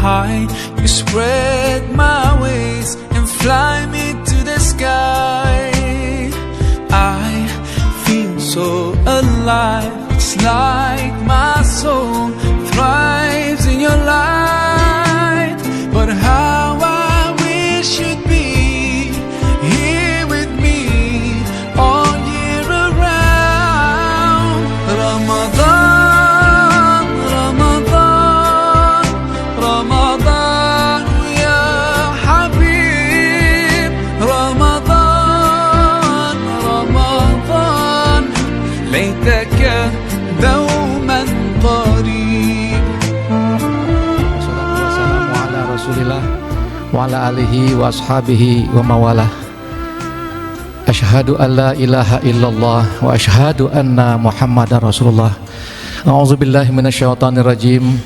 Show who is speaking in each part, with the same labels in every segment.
Speaker 1: high. You spread my wings and fly me to the sky. I feel so alive. It's like my soul thrives in your light. But how I wish you'd be here with me all year around. Ramadan, Ramadan, Ramadan ya Habib. Ramadan, Ramadan, laytaka دوما قريب.
Speaker 2: Wassalatu wassalamu ala Rasulillah wa ala alihi wa ashabihi wa mawalah. Asyhadu an la ilaha illallah wa asyhadu anna Muhammadar Rasulullah. A'udzubillahi minasyaitonir rajim.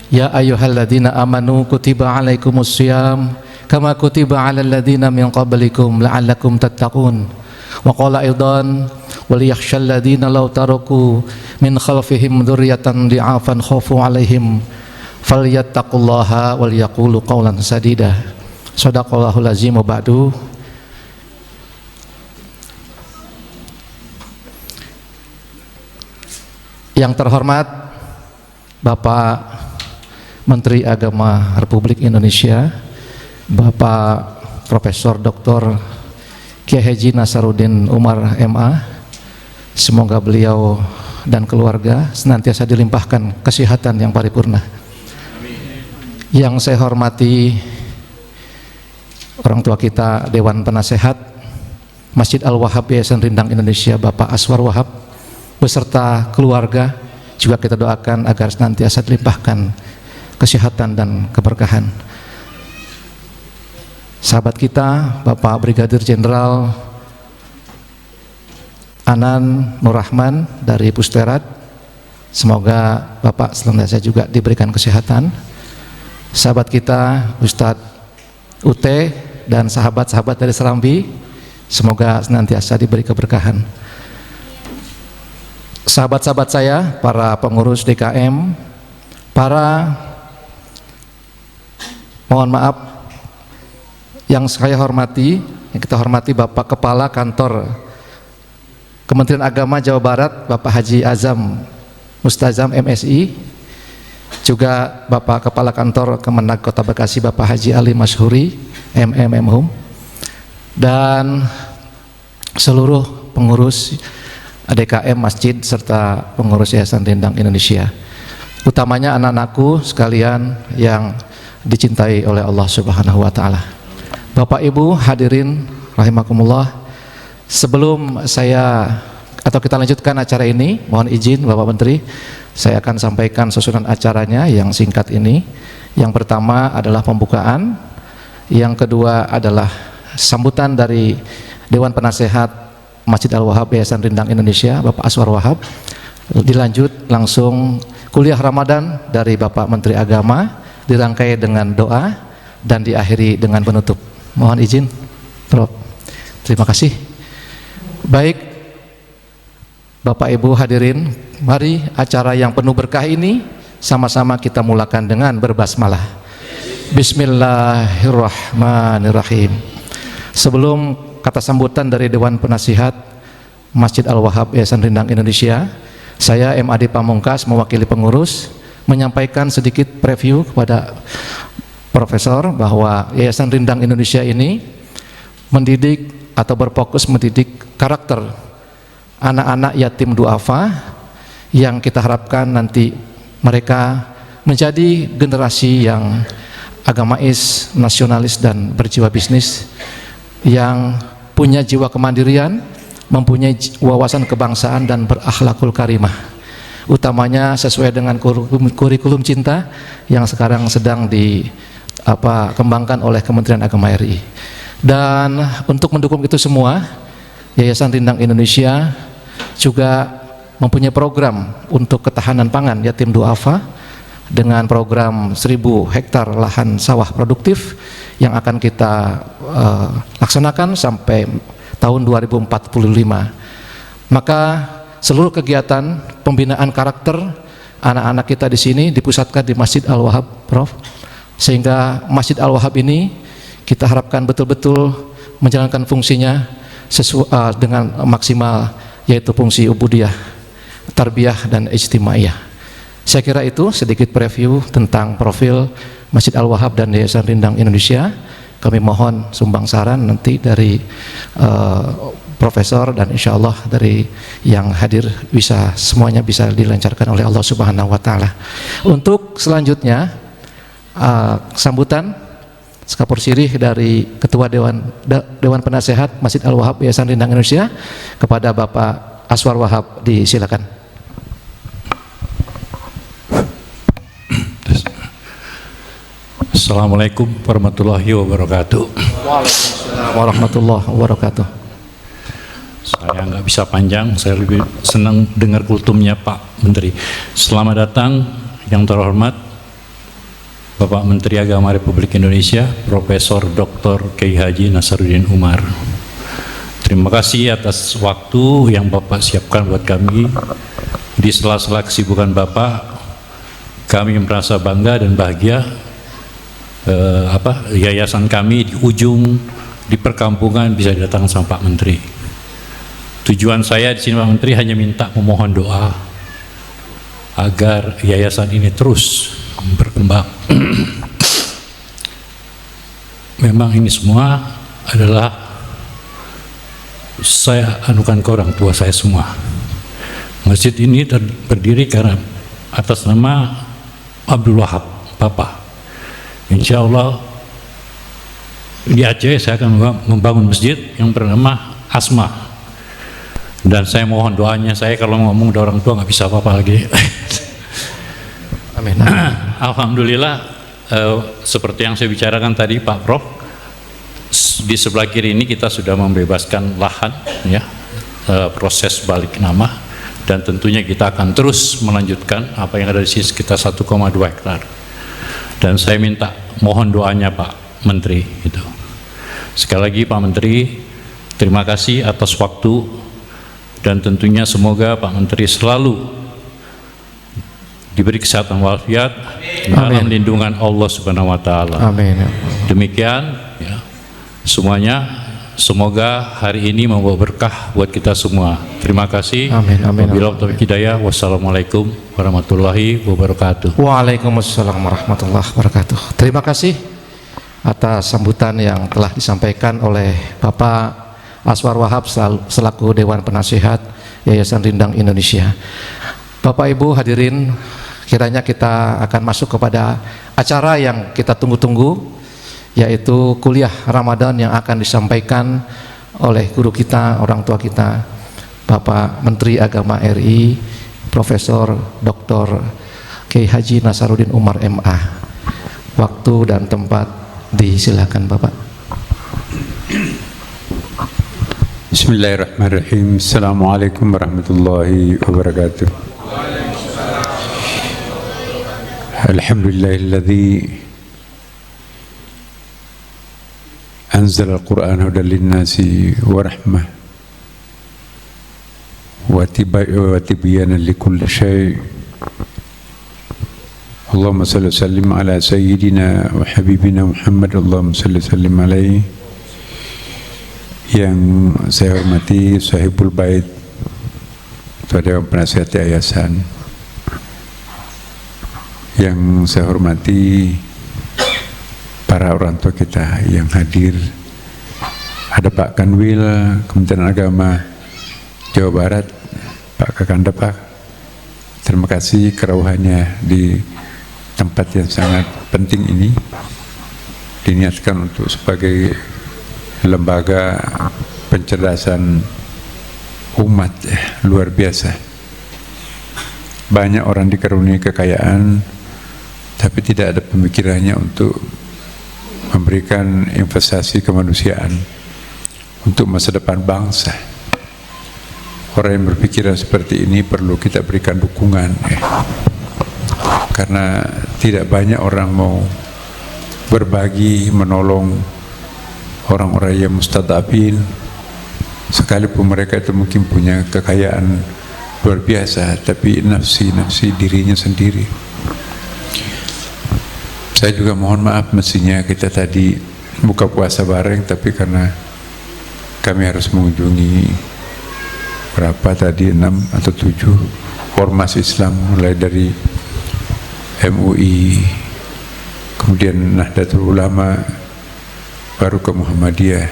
Speaker 2: Ya ayyuhalladzina amanu kutiba alaikumus syiyam kama kutiba alal ladzina min qablikum la'allakum tattaqun. Wa qala aidan wal yakhshal ladzina law taraku min khalfihim dzurriyyatan di'afan khafu 'alaihim falyattaqullaha wal yaqulu qawlan sadida. Shadaqallahul azim wa ba'du. Yang terhormat Bapak Menteri Agama Republik Indonesia, Bapak Profesor Dr. Kiai Haji Nasaruddin Umar MA, semoga beliau dan keluarga senantiasa dilimpahkan kesehatan yang paripurna. Yang saya hormati orang tua kita, Dewan Penasehat Masjid Al-Wahhab Yayasan Rindang Indonesia, Bapak Aswar Wahab, beserta keluarga, juga kita doakan agar senantiasa dilimpahkan kesehatan dan keberkahan. Sahabat kita, Bapak Brigadir Jenderal Anan Nurrahman dari Pusterat, semoga Bapak senantiasa juga diberikan kesehatan. Sahabat kita Ustadz Ute dan sahabat-sahabat dari Serambi, semoga senantiasa diberi keberkahan. Sahabat-sahabat saya, para pengurus DKM, mohon maaf, yang saya hormati, yang kita hormati Bapak Kepala Kantor Kementerian Agama Jawa Barat, Bapak Haji Azam Mustazam MSI, juga Bapak Kepala Kantor Kemenag Kota Bekasi, Bapak Haji Ali Masyhuri MMM, dan seluruh pengurus DKM Masjid serta pengurus Yayasan Rindang Indonesia, utamanya anak-anakku sekalian yang dicintai oleh Allah Subhanahu wa Ta'ala. Bapak Ibu hadirin rahimakumullah, sebelum kita lanjutkan acara ini, mohon izin Bapak Menteri, saya akan sampaikan susunan acaranya yang singkat ini. Yang pertama adalah pembukaan, yang kedua adalah sambutan dari Dewan Penasehat Masjid Al-Wahhab Yayasan Rindang Indonesia, Bapak Aswar Wahab. Dilanjut langsung kuliah Ramadan dari Bapak Menteri Agama, dirangkai dengan doa dan diakhiri dengan penutup. Mohon izin, Prof. Terima kasih. Baik, Bapak Ibu hadirin, mari acara yang penuh berkah ini sama-sama kita mulakan dengan berbasmalah. Bismillahirrahmanirrahim. Sebelum kata sambutan dari Dewan Penasihat Masjid Al-Wahhab Yayasan Rindang Indonesia, saya MAD Pamungkas mewakili pengurus menyampaikan sedikit preview kepada Profesor bahwa Yayasan Rindang Indonesia ini mendidik atau berfokus mendidik karakter anak-anak yatim duafa yang kita harapkan nanti mereka menjadi generasi yang agamais, nasionalis dan berjiwa bisnis, yang punya jiwa kemandirian, mempunyai wawasan kebangsaan dan berakhlakul karimah, utamanya sesuai dengan kurikulum cinta yang sekarang sedang dikembangkan oleh Kementerian Agama RI. Dan untuk mendukung itu semua, Yayasan Rindang Indonesia juga mempunyai program untuk ketahanan pangan yatim duafa dengan program 1000 hektar lahan sawah produktif yang akan kita laksanakan sampai tahun 2045. Maka seluruh kegiatan pembinaan karakter anak-anak kita di sini dipusatkan di Masjid Al-Wahhab, Prof. sehingga Masjid Al-Wahhab ini kita harapkan betul-betul menjalankan fungsinya sesuai dengan maksimal, yaitu fungsi ubudiyah, tarbiyah dan ijtimaiyah. Saya kira itu sedikit preview tentang profil Masjid Al-Wahhab dan Yayasan Rindang Indonesia. Kami mohon sumbang saran nanti dari profesor dan insya Allah dari yang hadir semuanya bisa dilancarkan oleh Allah Subhanahu wa Ta'ala. Untuk selanjutnya sambutan sekapur sirih dari Ketua Dewan Penasehat Masjid Al-Wahhab Yayasan Rindang Indonesia kepada Bapak Aswar Wahab, disilakan.
Speaker 3: Assalamualaikum warahmatullahi wabarakatuh.
Speaker 2: Waalaikumsalam warahmatullahi wabarakatuh.
Speaker 3: Saya nggak bisa panjang, saya lebih senang dengar kultumnya Pak Menteri. Selamat datang yang terhormat Bapak Menteri Agama Republik Indonesia, Profesor Dr. Kiai Haji Nasaruddin Umar. Terima kasih atas waktu yang Bapak siapkan buat kami. Di sela-sela kesibukan Bapak, kami merasa bangga dan bahagia. Yayasan kami di ujung di perkampungan bisa datang sama Pak Menteri. Tujuan saya di sini Pak Menteri hanya minta memohon doa agar yayasan ini terus berkembang. Memang ini semua adalah saya anukan ke orang tua saya semua. Masjid ini berdiri karena atas nama Abdul Wahab, Bapak. Insya Allah di Aceh saya akan membangun masjid yang bernama Asma, dan saya mohon doanya. Saya kalau ngomong ke orang tua nggak bisa apa-apa lagi.
Speaker 2: Amin.
Speaker 3: Alhamdulillah, seperti yang saya bicarakan tadi Pak Prof, di sebelah kiri ini kita sudah membebaskan lahan, ya, proses balik nama, dan tentunya kita akan terus melanjutkan apa yang ada di sini sekitar 1,2 hektar. Dan saya minta mohon doanya Pak Menteri itu. Sekali lagi Pak Menteri, terima kasih atas waktu, dan tentunya semoga Pak Menteri selalu diberi kesehatan walafiat dalam lindungan Allah Subhanahu wa Ta'ala.
Speaker 2: Amin.
Speaker 3: Demikian ya, semuanya. Semoga hari ini membawa berkah buat kita semua. Terima kasih.
Speaker 2: Amin. Amin.
Speaker 3: Wabillahi taufiq hidayah. Wassalamualaikum warahmatullahi wabarakatuh.
Speaker 2: Waalaikumsalam warahmatullahi wabarakatuh. Terima kasih atas sambutan yang telah disampaikan oleh Bapak Aswar Wahab selaku Dewan Penasehat Yayasan Rindang Indonesia. Bapak Ibu hadirin, kiranya kita akan masuk kepada acara yang kita tunggu-tunggu, yaitu kuliah Ramadan yang akan disampaikan oleh guru kita, orang tua kita, Bapak Menteri Agama RI, Profesor Dr. Kiai Haji Nasaruddin Umar MA. Waktu dan tempat disilakan Bapak.
Speaker 4: Bismillahirrahmanirrahim. Assalamualaikum warahmatullahi wabarakatuh. Alhamdulillahilladzi أنزل القرآن هدى للناس ورحمة وتبيانا لكل شيء. اللهم صل وسلم على سيدنا وحبيبنا محمد. اللهم صل وسلم عليه. Yang saya hormati Sahibul Bait, Ketua Dewan Penasehat Yayasan. Yang saya hormati para orang tua kita yang hadir. Ada Pak Kanwil Kementerian Agama Jawa Barat, Pak Kakanda Pak. Terima kasih kerawuhannya di tempat yang sangat penting ini, diniatkan untuk sebagai lembaga pencerdasan umat, luar biasa. Banyak orang dikaruniai kekayaan, tapi tidak ada pemikirannya untuk memberikan investasi kemanusiaan untuk masa depan bangsa. Orang yang berpikiran seperti ini perlu kita berikan dukungan, karena tidak banyak orang mau berbagi, menolong orang-orang yang mustadafin, sekalipun mereka itu mungkin punya kekayaan luar biasa, tapi nafsi dirinya sendiri. Saya juga mohon maaf, mestinya kita tadi buka puasa bareng, tapi karena kami harus mengunjungi berapa tadi, 6 atau 7 ormas Islam, mulai dari MUI, kemudian Nahdlatul Ulama, baru ke Muhammadiyah,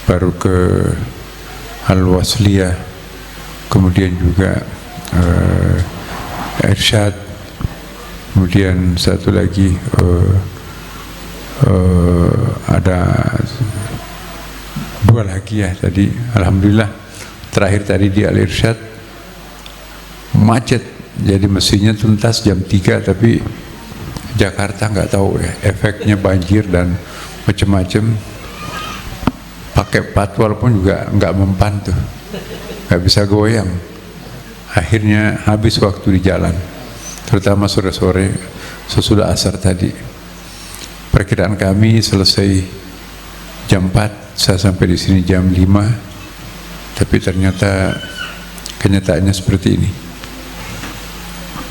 Speaker 4: baru ke Al-Wasliyah, kemudian juga Irsyad, kemudian satu lagi ada 2 lagi ya tadi. Alhamdulillah terakhir tadi di Al-Irsyad macet, jadi mestinya tuntas jam 3, tapi Jakarta nggak tahu ya, efeknya banjir dan macam-macam. Pakai patwal pun juga nggak mempan tuh, nggak bisa goyang. Akhirnya habis waktu di jalan, terutama sore-sore sesudah asar tadi. Perkiraan kami selesai jam 4, saya sampai di sini jam 5, tapi ternyata kenyataannya seperti ini.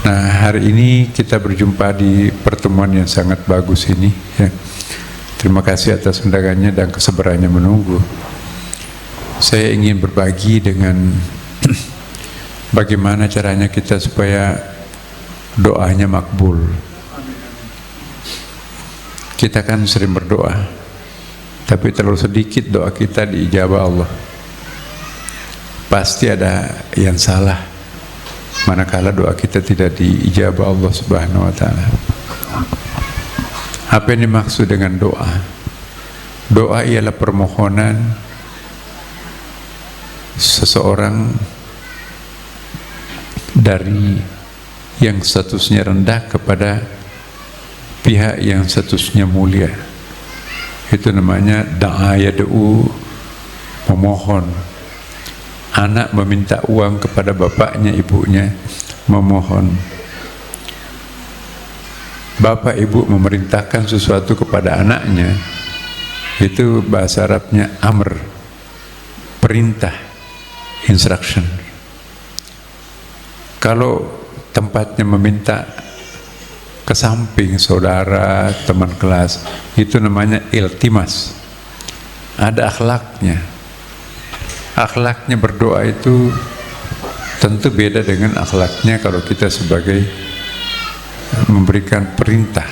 Speaker 4: Nah, hari ini kita berjumpa di pertemuan yang sangat bagus ini ya. Terima kasih atas undangannya dan kesabarannya menunggu. Saya ingin berbagi dengan bagaimana caranya kita supaya doanya makbul. Kita kan sering berdoa, tapi terlalu sedikit doa kita diijabah Allah. Pasti ada yang salah manakala doa kita tidak diijabah Allah Subhanahu wa ta'ala. Apa yang dimaksud dengan doa? Doa ialah permohonan seseorang dari yang statusnya rendah kepada pihak yang statusnya mulia. Itu namanya da'a yad'u, memohon. Anak meminta uang kepada bapaknya, ibunya, memohon. Bapak ibu memerintahkan sesuatu kepada anaknya, itu bahasa Arabnya amr, perintah, instruction. Kalau tempatnya meminta ke samping saudara, teman kelas, itu namanya iltimas. Ada akhlaknya. Akhlaknya berdoa itu tentu beda dengan akhlaknya kalau kita sebagai memberikan perintah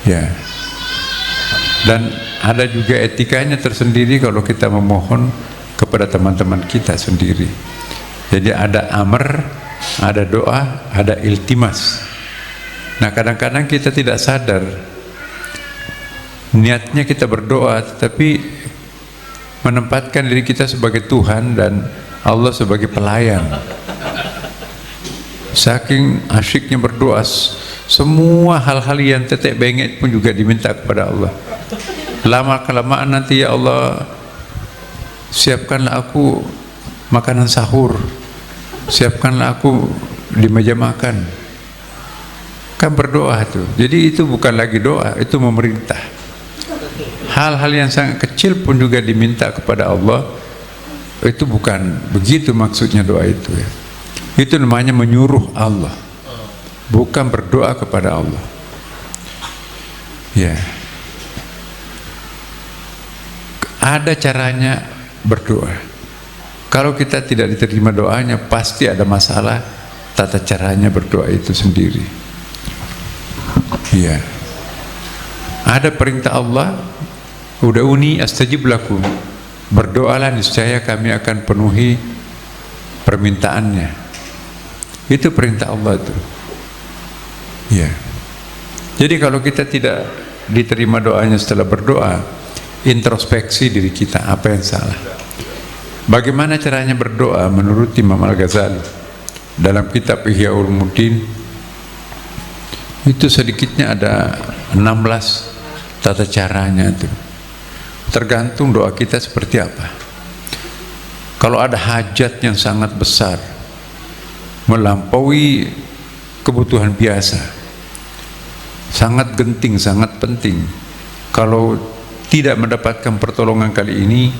Speaker 4: ya. Dan ada juga etikanya tersendiri kalau kita memohon kepada teman-teman kita sendiri. Jadi ada amr, ada doa, ada iltimas. Nah, kadang-kadang kita tidak sadar niatnya kita berdoa, tetapi menempatkan diri kita sebagai Tuhan dan Allah sebagai pelayan. Saking asyiknya berdoa, semua hal-hal yang tetek bengek pun juga diminta kepada Allah. Lama-kelamaan nanti, ya Allah, siapkanlah aku makanan sahur, siapkanlah aku di meja makan. Kan berdoa tuh. Jadi itu bukan lagi doa, itu memerintah. Hal-hal yang sangat kecil pun juga diminta kepada Allah. Itu bukan begitu maksudnya doa itu ya. Itu namanya menyuruh Allah, bukan berdoa kepada Allah ya. Ada caranya berdoa. Kalau kita tidak diterima doanya, pasti ada masalah tata caranya berdoa itu sendiri ya. Ada perintah Allah, ud'uni astajib lakum, berdoalah niscaya kami akan penuhi permintaannya. Itu perintah Allah itu ya. Jadi kalau kita tidak diterima doanya setelah berdoa, introspeksi diri kita, apa yang salah. Bagaimana caranya berdoa menurut Imam Al-Ghazali dalam kitab Ihya Ulumuddin, itu sedikitnya ada 16 tata caranya itu. Tergantung doa kita seperti apa. Kalau ada hajat yang sangat besar, melampaui kebutuhan biasa, sangat genting, sangat penting, kalau tidak mendapatkan pertolongan kali ini,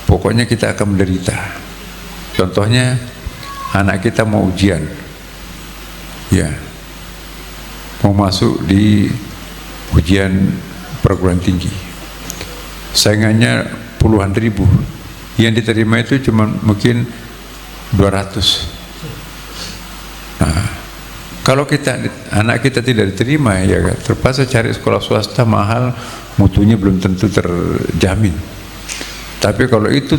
Speaker 4: pokoknya kita akan menderita. Contohnya, anak kita mau ujian ya, mau masuk di ujian perguruan tinggi. Saingannya puluhan ribu, yang diterima itu cuma mungkin 200. Nah, kalau anak kita tidak diterima, ya kan, terpaksa cari sekolah swasta mahal, mutunya belum tentu terjamin. Tapi kalau itu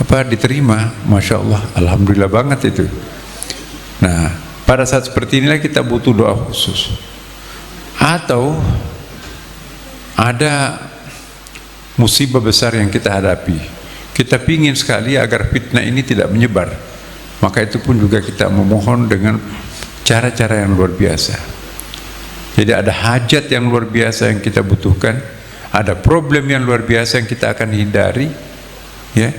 Speaker 4: diterima, masya Allah, alhamdulillah banget itu. Nah, pada saat seperti inilah kita butuh doa khusus. Atau ada musibah besar yang kita hadapi, kita pingin sekali agar fitnah ini tidak menyebar, maka itu pun juga kita memohon dengan cara-cara yang luar biasa. Jadi ada hajat yang luar biasa yang kita butuhkan, ada problem yang luar biasa yang kita akan hindari, ya.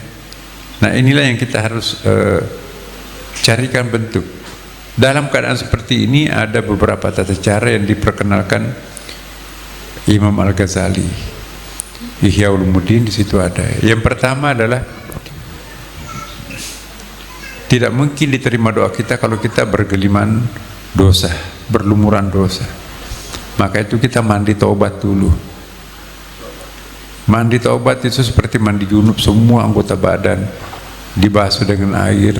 Speaker 4: Nah, inilah yang kita harus carikan bentuk. Dalam keadaan seperti ini ada beberapa tata cara yang diperkenalkan Imam Al-Ghazali, Ihya Ulumuddin, di situ ada. Yang pertama adalah tidak mungkin diterima doa kita kalau kita bergeliman dosa, berlumuran dosa. Maka itu kita mandi taubat dulu. Mandi taubat itu seperti mandi junub, semua anggota badan dibasuh dengan air.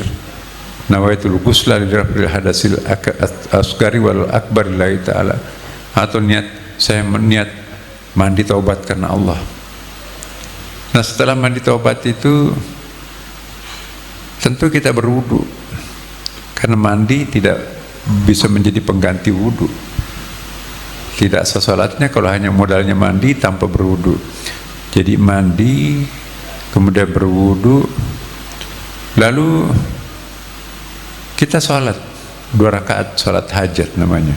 Speaker 4: Nawaitul ghusla lirafil hadasil asgari wal akbar lillahi ta'ala, atau saya niat mandi taubat karena Allah. Nah, setelah mandi taubat itu tentu kita berwudu, karena mandi tidak bisa menjadi pengganti wudu. Tidak sah salatnya kalau hanya modalnya mandi tanpa berwudu. Jadi mandi, kemudian berwudu, lalu kita sholat 2 rakaat, sholat hajat namanya.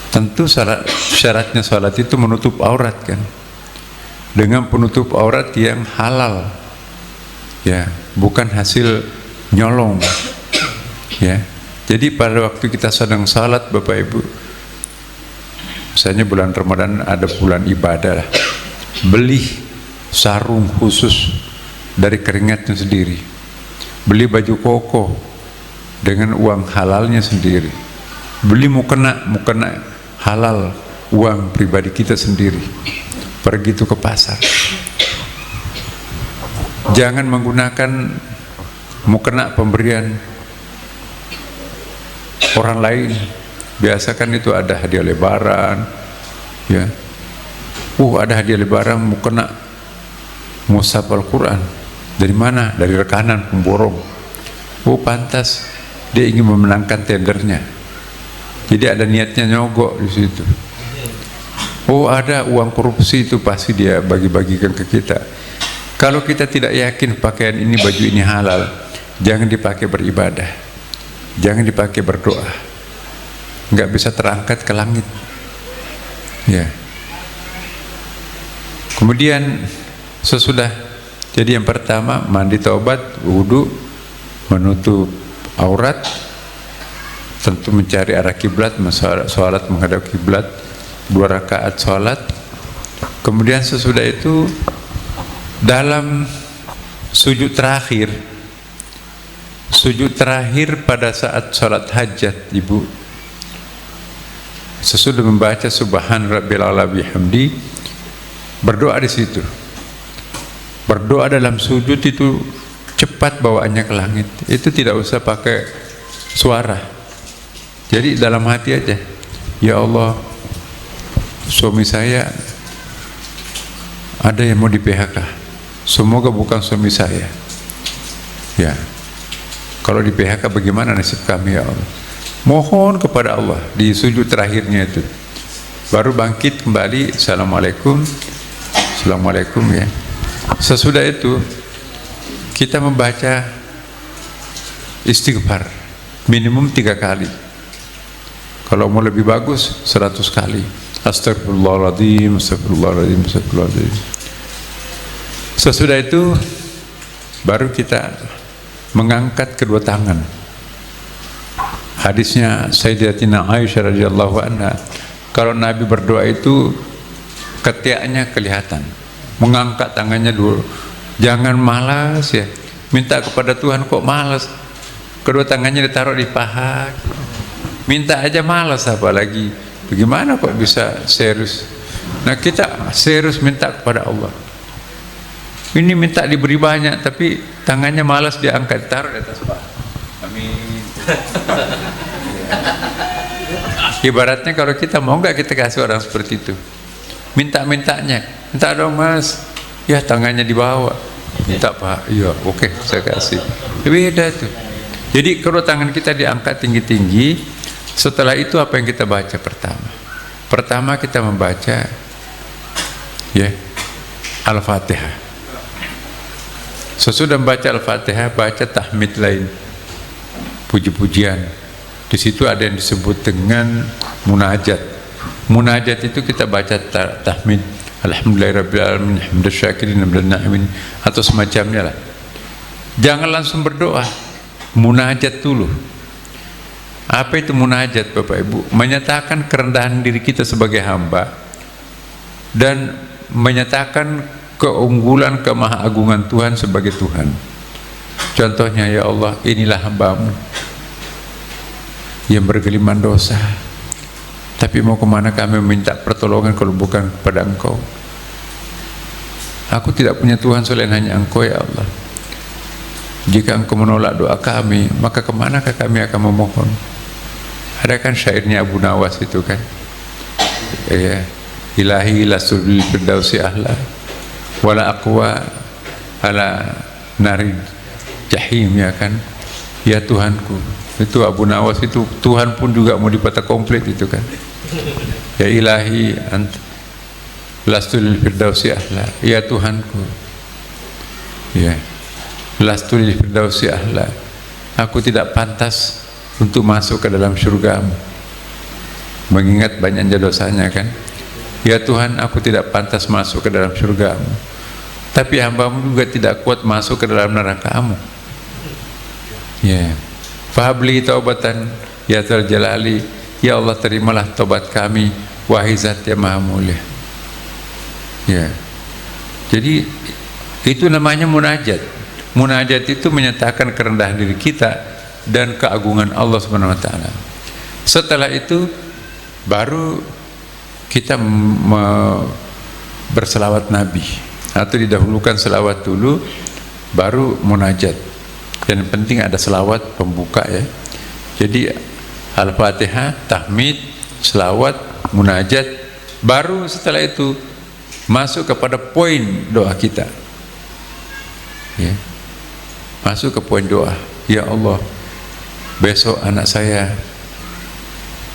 Speaker 4: Tentu syaratnya sholat itu menutup aurat, kan, dengan penutup aurat yang halal, ya, bukan hasil nyolong, ya. Jadi pada waktu kita sedang sholat, Bapak Ibu, misalnya bulan Ramadan ada bulan ibadah, beli sarung khusus dari keringatnya sendiri, beli baju koko dengan uang halalnya sendiri, beli mukena halal, uang pribadi kita sendiri, pergi itu ke pasar. Jangan menggunakan mukena pemberian orang lain. Biasakan itu ada hadiah lebaran, ya, ada hadiah lebaran mukena mushaf Al-Quran. Dari mana? Dari rekanan pemborong. Pantas dia ingin memenangkan tendernya, jadi ada niatnya nyogok di situ. Ada uang korupsi, itu pasti dia bagi-bagikan ke kita. Kalau kita tidak yakin pakaian ini, baju ini halal, jangan dipakai beribadah, jangan dipakai berdoa, nggak bisa terangkat ke langit, ya. Kemudian sesudah, jadi yang pertama mandi taubat, wudu, menutup aurat, tentu mencari arah kiblat, sholat menghadap kiblat, 2 rakaat sholat. Kemudian sesudah itu dalam sujud terakhir pada saat sholat hajat, Ibu, sesudah membaca Subhan Rabbil A'la bihamdi, berdoa di situ. Berdoa dalam sujud itu cepat bawaannya ke langit, itu tidak usah pakai suara. Jadi dalam hati aja, ya Allah, suami saya ada yang mau di PHK, semoga bukan suami saya, ya. Kalau di PHK bagaimana nasib kami, ya Allah. Mohon kepada Allah di sujud terakhirnya itu, baru bangkit kembali, assalamualaikum, ya. Sesudah itu kita membaca istighfar minimum 3 kali, kalau mau lebih bagus 100 kali. Astagfirullahaladzim, astagfirullahaladzim, astagfirullahaladzim. Sesudah itu baru kita mengangkat kedua tangan. Hadisnya Sayyidatina Aisyah radhiyallahu anha, kalau Nabi berdoa itu ketiaknya kelihatan, mengangkat tangannya dulu. Jangan malas, ya, minta kepada Tuhan kok malas, kedua tangannya ditaruh di paha, minta aja malas, apalagi bagaimana kok bisa serius. Nah kita serius minta kepada Allah, ini minta diberi banyak tapi tangannya malas diangkat, taruh di atas paha. Amin. Ibaratnya kalau kita mau nggak kita kasih orang seperti itu, minta-mintanya, minta dong mas, ya tangannya dibawa, minta pak, iya oke, saya kasih. Beda tuh. Jadi kalau tangan kita diangkat tinggi-tinggi, setelah itu apa yang kita baca pertama? Pertama kita membaca ya Al-Fatihah. Sesudah membaca Al-Fatihah, baca tahmid lain, puji-pujian. Di situ ada yang disebut dengan munajat. Munajat itu kita baca tahmid, alhamdulillahirabbil alamin, hamdasyakirin, hamdana'imin, atau semacamnya lah. Jangan langsung berdoa, munajat dulu. Apa itu munajat Bapak Ibu? Menyatakan kerendahan diri kita sebagai hamba dan menyatakan keunggulan, kemahagungan Tuhan sebagai Tuhan. Contohnya, ya Allah, inilah hambamu yang bergeliman dosa, tapi mau kemana kami meminta pertolongan kalau bukan kepada Engkau? Aku tidak punya Tuhan selain hanya Engkau, ya Allah. Jika Engkau menolak doa kami, maka kemanakah kami akan memohon? Ada kan syairnya Abu Nawas itu kan, ya, ilahi lasul firdausi ahla wala aqwa ala nari jahim, ya kan, ya Tuhanku. Itu Abu Nawas itu, Tuhan pun juga mau dipatah komplit itu kan, ya ilahi lastul firdausi ahla, ya Tuhanku, ya lastul firdausi ahla, aku tidak pantas untuk masuk ke dalam surgamu, mengingat banyaknya dosanya kan. Ya Tuhan, aku tidak pantas masuk ke dalam surgamu, tapi hambamu juga tidak kuat masuk ke dalam nerakamu. Ya, fahabli taubatan ya Dzal Jalali, ya Allah terimalah taubat kami, wahai Zat yang Maha Mulia. Ya, jadi itu namanya munajat. Munajat itu menyatakan kerendahan diri kita dan keagungan Allah Subhanahu wa taala. Setelah itu baru kita berselawat Nabi, atau didahulukan selawat dulu baru munajat. Dan penting ada selawat pembuka ya. Jadi Al-Fatihah, tahmid, selawat, munajat, baru setelah itu masuk kepada poin doa kita ya. Masuk ke poin doa, ya Allah, besok anak saya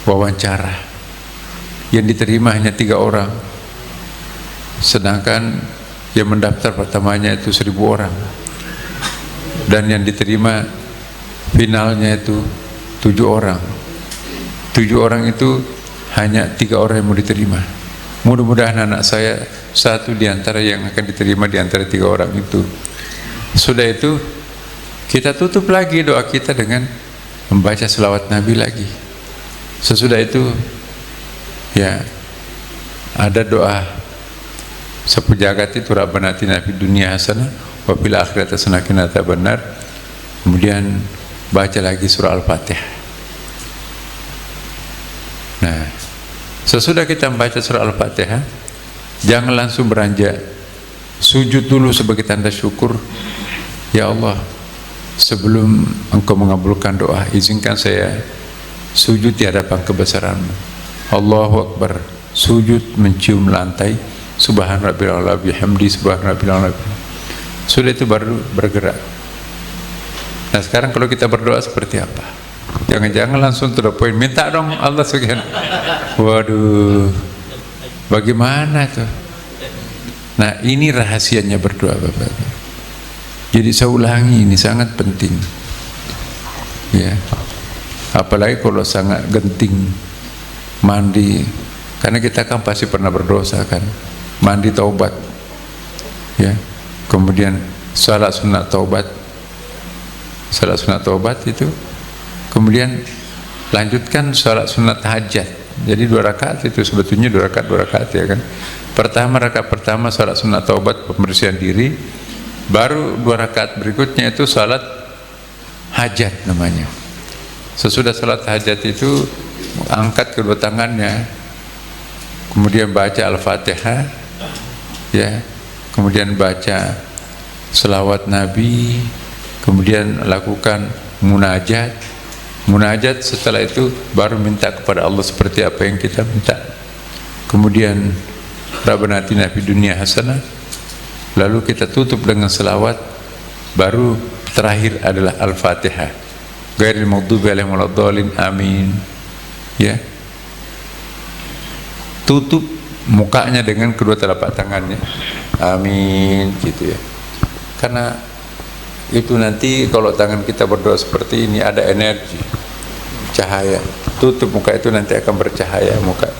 Speaker 4: wawancara, yang diterima hanya 3 orang, sedangkan yang mendaftar pertamanya itu 1000 orang, dan yang diterima finalnya itu 7 orang. 7 orang itu hanya 3 orang yang mau diterima. Mudah-mudahan anak saya satu di antara yang akan diterima di antara 3 orang itu. Sudah itu kita tutup lagi doa kita dengan membaca selawat Nabi lagi. Sesudah itu ya ada doa sapu jagat itu, Rabbana atina fid dunya hasanah wa fil akhirati hasanah wa qina adzabannar. Kemudian baca lagi surah Al-Fatihah. Nah, sesudah kita membaca surah Al-Fatihah, jangan langsung beranjak, sujud dulu sebagai tanda syukur. Ya Allah, sebelum Engkau mengabulkan doa, izinkan saya sujud di hadapan kebesaran-Mu. Allahu Akbar, sujud mencium lantai, subhan rabbil a'la bihamdi, subhan rabbil a'la. Sudah itu baru bergerak. Nah sekarang kalau kita berdoa seperti apa? Jangan-jangan langsung to the point, minta dong Allah sekian. Waduh, bagaimana tuh? Nah ini rahasianya berdoa Bapak. Jadi saya ulangi, ini sangat penting ya, apalagi kalau sangat genting mandi, karena kita kan pasti pernah berdosa kan, mandi taubat ya, kemudian salat sunat taubat, salat sunat taubat itu, kemudian lanjutkan salat sunat hajat. Jadi 2 rakaat itu sebetulnya 2 rakaat ya kan. Pertama, rakaat pertama salat sunat taubat, pembersihan diri, baru 2 rakaat berikutnya itu salat hajat namanya. Sesudah salat hajat itu angkat kedua tangannya, kemudian baca Al-Fatihah, ya, kemudian baca selawat Nabi, kemudian lakukan munajat. Munajat setelah itu baru minta kepada Allah seperti apa yang kita minta. Kemudian Rabbana atina fid dunya hasanah, lalu kita tutup dengan selawat, baru terakhir adalah Al-Fatihah. Ghairil maghdubi alaihim waladdallin, amin. Ya. Tutup mukanya dengan kedua telapak tangannya. Amin, gitu ya. Karena itu nanti kalau tangan kita berdoa seperti ini ada energi, cahaya. Tutup muka itu nanti akan bercahaya muka.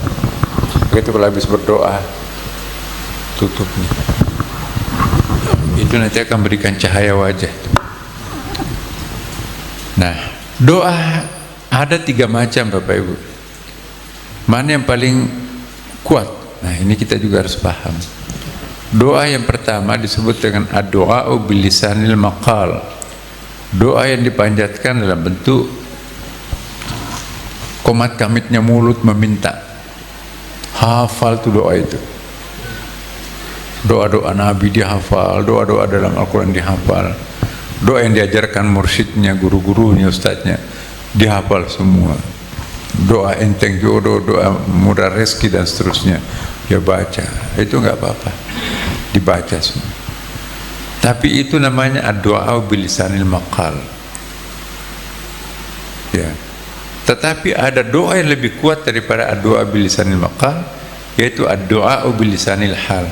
Speaker 4: Begitu kalau habis berdoa, tutup nih. Itu nanti akan berikan cahaya wajah. Nah, doa ada 3 macam Bapak Ibu. Mana yang paling kuat? Nah, ini kita juga harus paham. Doa yang pertama disebut dengan ad-du'a'u bilisanil maqal. Doa yang dipanjatkan dalam bentuk komat kamitnya mulut meminta. Hafal tuh doa itu. Doa-doa Nabi dihafal, doa-doa dalam Al-Quran dihafal. Doa yang diajarkan mursyidnya, guru-gurunya, ustadznya dihafal semua. Doa enteng jodoh, doa murah rezeki dan seterusnya dia baca. Itu enggak apa-apa, dibaca semua. Tapi itu namanya ad-du'a bilisanil maqal. Ya. Tetapi ada doa yang lebih kuat daripada ad-du'a bilisanil maqal, yaitu ad-du'a bilisanil hal.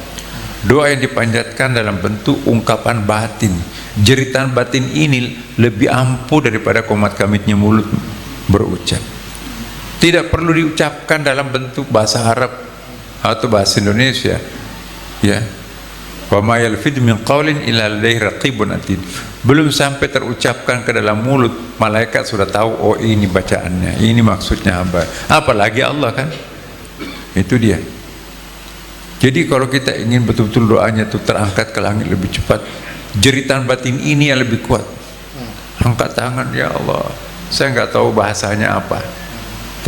Speaker 4: Doa yang dipanjatkan dalam bentuk ungkapan batin. Jeritan batin ini lebih ampuh daripada komat kamitnya mulut berucap. Tidak perlu diucapkan dalam bentuk bahasa Arab atau bahasa Indonesia, ya. Wa ma yalfidhu min qaulin illa ladaihi raqibun atid. Belum sampai terucapkan ke dalam mulut, malaikat sudah tahu, oh ini bacaannya, ini maksudnya apa. Apalagi Allah kan. Itu dia. Jadi kalau kita ingin betul-betul doanya itu terangkat ke langit lebih cepat, jeritan batin ini yang lebih kuat. Angkat tangan, ya Allah, saya nggak tahu bahasanya apa,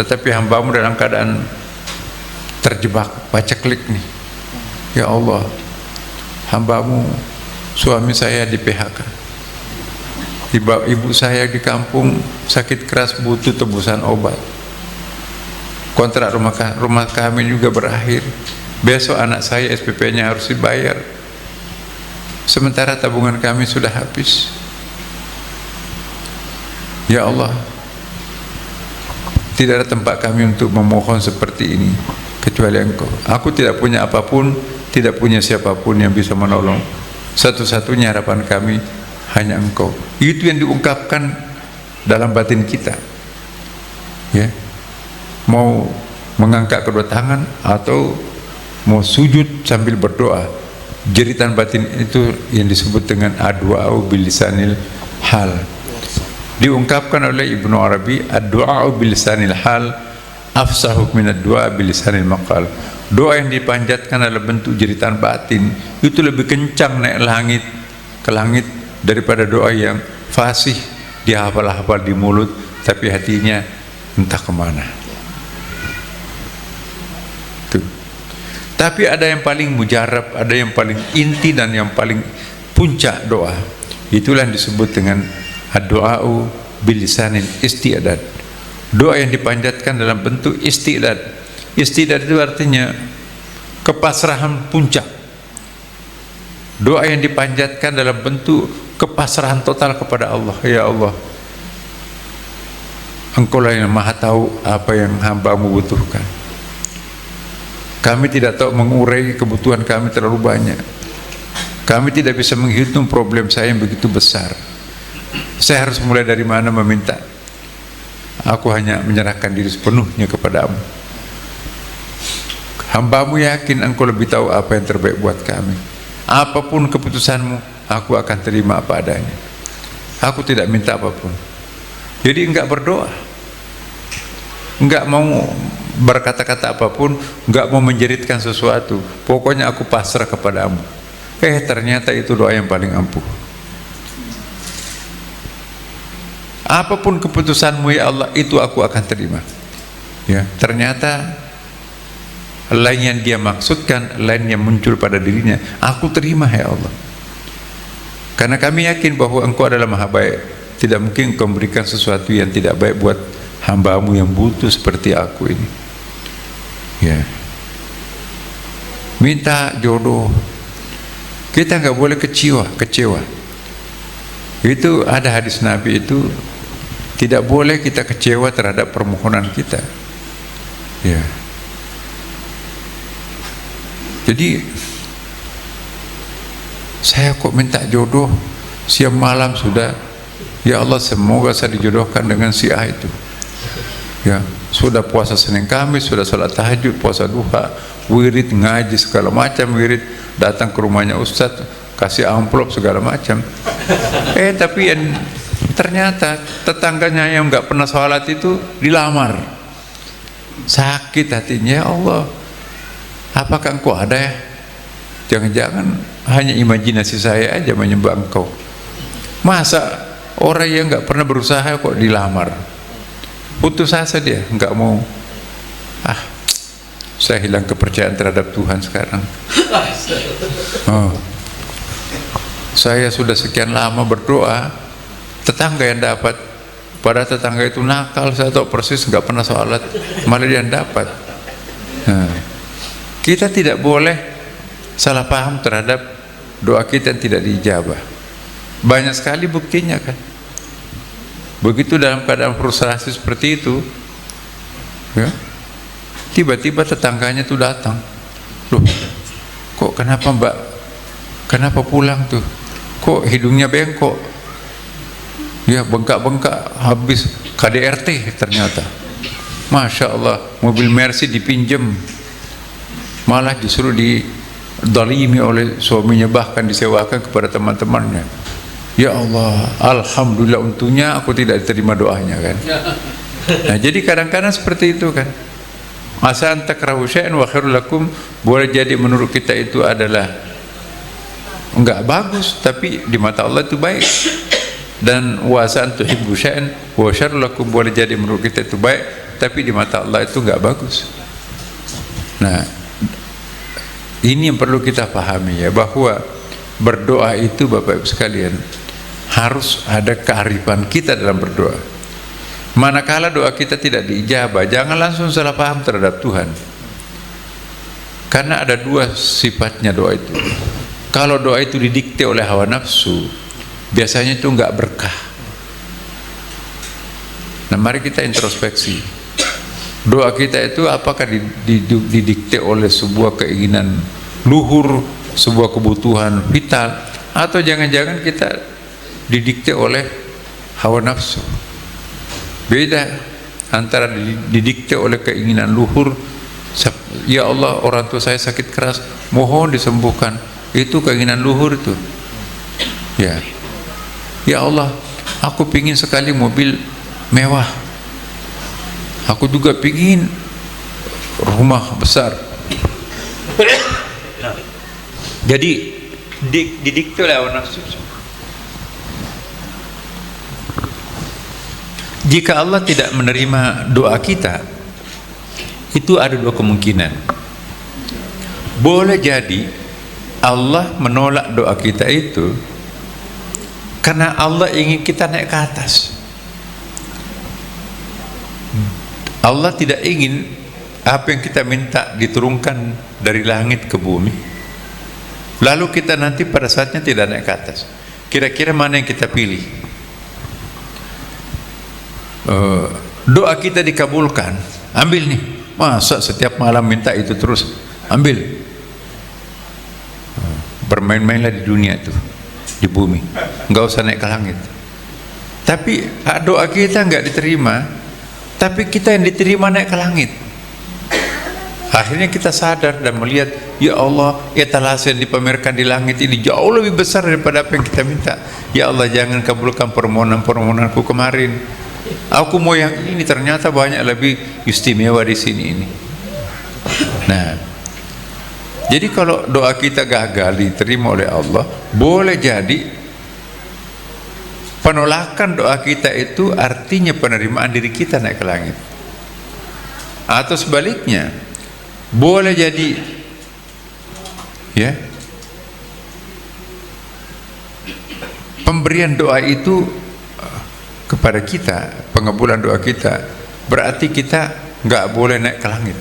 Speaker 4: tetapi hambamu dalam keadaan terjebak, paceklik nih. Ya Allah, hambamu, suami saya di PHK, ibu saya di kampung sakit keras butuh tebusan obat, kontrak rumah kami juga berakhir, besok anak saya SPP-nya harus dibayar, sementara tabungan kami sudah habis. Ya Allah, tidak ada tempat kami untuk memohon seperti ini kecuali Engkau. Aku tidak punya apapun, tidak punya siapapun yang bisa menolong. Satu-satunya harapan kami hanya Engkau. Itu yang diungkapkan dalam batin kita. Ya, mau mengangkat kedua tangan atau mau sujud sambil berdoa, jeritan batin itu yang disebut dengan ad-du'a'u bilisanil hal. Diungkapkan oleh Ibnu Arabi, ad-du'a'u bilisanil hal afsahu min ad-du'a bilisanil maqal. Doa yang dipanjatkan dalam bentuk jeritan batin itu lebih kencang naik langit ke langit daripada doa yang fasih dihafal-hafal di mulut tapi hatinya entah kemana. Tuh. Tapi ada yang paling mujarab, ada yang paling inti dan yang paling puncak doa. Itulah yang disebut dengan ad-du'a'u bilisanil isti'dad. Doa yang dipanjatkan dalam bentuk isti'dad. Isti'dad itu artinya kepasrahan puncak. Doa yang dipanjatkan dalam bentuk kepasrahan total kepada Allah. Ya Allah, Engkau lah yang maha tahu apa yang hamba-Mu butuhkan. Kami tidak tahu mengurai kebutuhan kami terlalu banyak. Kami tidak bisa menghitung problem saya yang begitu besar. Saya harus mulai dari mana meminta? Aku hanya menyerahkan diri sepenuhnya kepadamu. Hamba-Mu yakin Engkau lebih tahu apa yang terbaik buat kami. Apapun keputusan-Mu, aku akan terima apa adanya. Aku tidak minta apapun. Jadi enggak berdoa, enggak mau berkata-kata apapun, enggak mau menjeritkan sesuatu. Pokoknya aku pasrah kepadamu. Ternyata itu doa yang paling ampuh. apapun keputusanmu ya Allah, itu aku akan terima. Ya, ternyata lain yang dia maksudkan, lain yang muncul pada dirinya, aku terima ya Allah, karena kami yakin bahwa Engkau adalah maha baik. Tidak mungkin Engkau memberikan sesuatu yang tidak baik buat hambamu yang butuh seperti aku ini. Ya, minta jodoh, kita nggak boleh kecewa. Itu ada hadis Nabi itu, tidak boleh kita kecewa terhadap permohonan kita. Ya, jadi saya kok minta jodoh siang malam sudah, ya Allah semoga saya dijodohkan dengan si A itu. Ya, sudah puasa Senin Kamis, sudah salat tahajud, puasa duha, wirid, ngaji segala macam wirid, datang ke rumahnya ustadz, kasih amplop segala macam. Tapi yang ternyata tetangganya yang nggak pernah sholat itu dilamar. Sakit hatinya, ya Allah, apakah Engkau ada ya? Jangan-jangan hanya imajinasi saya aja menyembah Engkau. Masa orang yang nggak pernah berusaha kok dilamar? Putus asa dia, nggak mau. Saya hilang kepercayaan terhadap Tuhan sekarang. Saya sudah sekian lama berdoa, tetangga yang dapat. Padahal tetangga itu nakal, saya tahu persis, nggak pernah sholat, malah dia yang dapat. Kita tidak boleh salah paham terhadap doa kita yang tidak diijabah. Banyak sekali buktinya kan. Begitu dalam keadaan frustrasi seperti itu, ya, tiba-tiba tetangganya tuh datang. Loh, kok kenapa Mbak? Kenapa pulang tuh? Kok hidungnya bengkok? Ya, bengkak-bengkak, habis KDRT ternyata. Masya Allah, mobil Mercy dipinjam, malah justru didalimi oleh suaminya, bahkan disewakan kepada teman-temannya. Ya Allah, alhamdulillah, untungnya aku tidak diterima doanya kan. Nah, jadi kadang-kadang seperti itu kan. Asa an takrahu syai'an wa khairul lakum, boleh jadi menurut kita itu adalah enggak bagus, tapi di mata Allah itu baik. Dan wa asa an tuhibbu syai'an wa syarrul lakum, boleh jadi menurut kita itu baik, tapi di mata Allah itu enggak bagus. Nah, ini yang perlu kita pahami ya, bahwa berdoa itu Bapak Ibu sekalian harus ada kearifan kita dalam berdoa. Manakala doa kita tidak diijabah, jangan langsung salah paham terhadap Tuhan, karena ada dua sifatnya doa itu. Kalau doa itu didikte oleh hawa nafsu, biasanya itu enggak berkah. Nah, mari kita introspeksi. Doa kita itu apakah didikte oleh sebuah keinginan luhur, sebuah kebutuhan vital, atau jangan-jangan kita didikte oleh hawa nafsu? Beda antara didikte oleh keinginan luhur. Ya Allah, orang tua saya sakit keras, mohon disembuhkan. Itu keinginan luhur itu. Ya, ya Allah, aku pingin sekali mobil mewah. Aku juga pingin rumah besar. Jadi didikte oleh hawa nafsu. Jika Allah tidak menerima doa kita, itu ada dua kemungkinan. Boleh jadi Allah menolak doa kita itu karena Allah ingin kita naik ke atas. Allah tidak ingin apa yang kita minta diturunkan dari langit ke bumi, lalu kita nanti pada saatnya tidak naik ke atas. Kira-kira mana yang kita pilih? Doa kita dikabulkan, ambil nih. Masa setiap malam minta itu terus? Ambil. Bermain-mainlah di dunia itu, di bumi, nggak usah naik ke langit. Tapi doa kita nggak diterima, tapi kita yang diterima naik ke langit. Akhirnya kita sadar dan melihat, ya Allah, etalase yang dipamerkan di langit ini jauh lebih besar daripada apa yang kita minta. Ya Allah, jangan kabulkan permohonan-permohonanku kemarin. Aku mau yang ini, ternyata banyak lebih istimewa di sini ini. Nah, jadi kalau doa kita gagal diterima oleh Allah, boleh jadi penolakan doa kita itu artinya penerimaan diri kita naik ke langit. Atau sebaliknya, boleh jadi ya, pemberian doa itu kepada kita, pengabulan doa kita, berarti kita nggak boleh naik ke langit.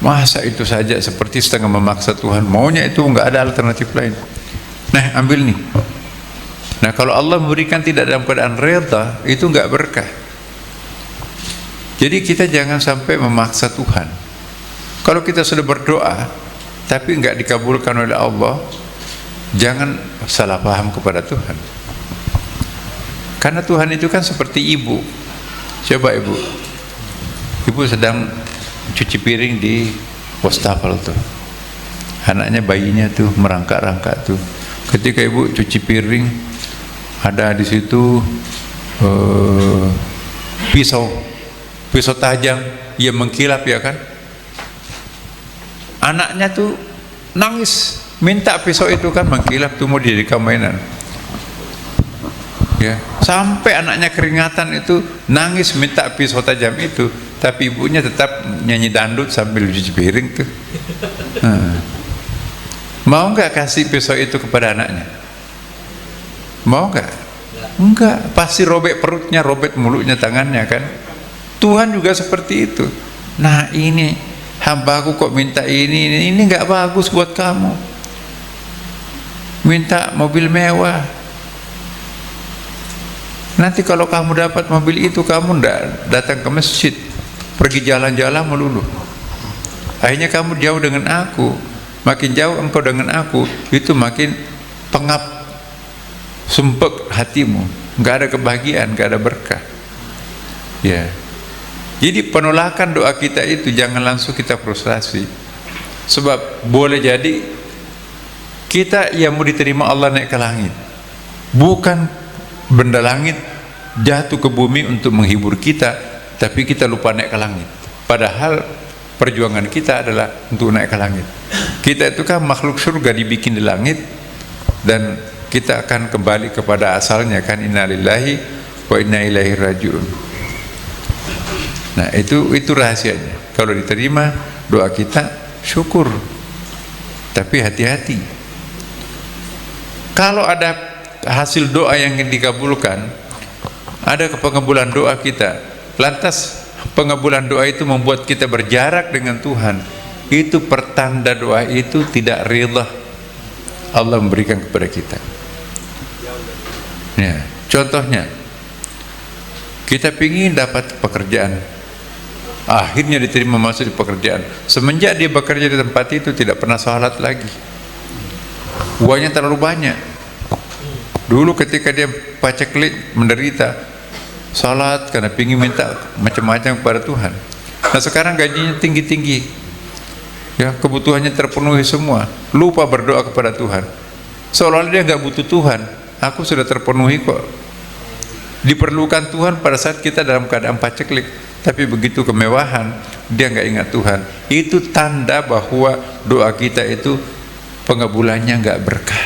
Speaker 4: Masa itu saja seperti setengah memaksa Tuhan, maunya itu nggak ada alternatif lain. Nah, ambil nih. Nah, kalau Allah memberikan tidak dalam keadaan reda, itu nggak berkah. Jadi kita jangan sampai memaksa Tuhan. Kalau kita sudah berdoa tapi nggak dikabulkan oleh Allah, jangan salah paham kepada Tuhan. Karena Tuhan itu kan seperti ibu. Coba ibu sedang cuci piring di wastafel tuh, anaknya bayinya tuh merangkak-rangkak tuh. Ketika ibu cuci piring, ada di situ pisau tajam yang mengkilap, ya kan? Anaknya tuh nangis minta pisau itu kan mengkilap tuh, mau dijadikan mainan. Ya, sampai anaknya keringatan itu nangis minta pisau tajam itu, tapi ibunya tetap nyanyi dandut sambil cuci piring tuh. Mau nggak kasih pisau itu kepada anaknya? Mau nggak? Enggak, pasti robek perutnya, robek mulutnya, tangannya kan. Tuhan juga seperti itu. Nah, ini hambaku kok minta ini nggak bagus buat kamu. Minta mobil mewah. Nanti kalau kamu dapat mobil itu, kamu ndak datang ke masjid, pergi jalan-jalan melulu. Akhirnya kamu jauh dengan aku. Makin jauh engkau dengan aku, itu makin pengap, sumpek hatimu, nggak ada kebahagiaan, nggak ada berkah. Ya. Jadi penolakan doa kita itu jangan langsung kita frustrasi. Sebab boleh jadi kita yang mau diterima Allah naik ke langit, bukan benda langit jatuh ke bumi untuk menghibur kita, tapi kita lupa naik ke langit. Padahal perjuangan kita adalah untuk naik ke langit. Kita itu kan makhluk surga dibikin di langit, dan kita akan kembali kepada asalnya kan, innalillahi wa inna ilaihi rajiun. Nah, itu rahasianya. Kalau diterima doa kita, syukur. Tapi hati-hati. Kalau ada hasil doa yang dikabulkan, ada pengabulan doa kita, lantas pengabulan doa itu membuat kita berjarak dengan Tuhan, itu pertanda doa itu tidak ridha Allah memberikan kepada kita. Ya, contohnya kita ingin dapat pekerjaan, akhirnya diterima masuk di pekerjaan. Semenjak dia bekerja di tempat itu tidak pernah sholat lagi, uangnya terlalu banyak. Dulu ketika dia paceklik menderita, sholat karena ingin minta macam-macam kepada Tuhan. Nah, sekarang gajinya tinggi-tinggi, ya, kebutuhannya terpenuhi semua, lupa berdoa kepada Tuhan, seolah-olah dia nggak butuh Tuhan. Aku sudah terpenuhi kok. Diperlukan Tuhan pada saat kita dalam keadaan paceklik, tapi begitu kemewahan dia nggak ingat Tuhan. Itu tanda bahwa doa kita itu pengabulannya nggak berkah.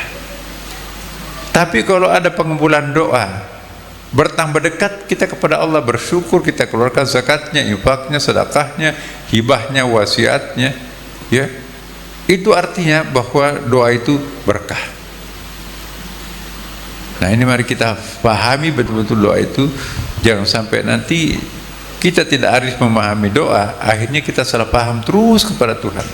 Speaker 4: Tapi kalau ada pengabulan doa, bertambah dekat kita kepada Allah, bersyukur, kita keluarkan zakatnya, infaknya, sedekahnya, hibahnya, wasiatnya, ya, itu artinya bahwa doa itu berkah. Nah, ini mari kita pahami betul-betul doa itu. Jangan sampai nanti kita tidak arif memahami doa, akhirnya kita salah paham terus kepada Tuhan.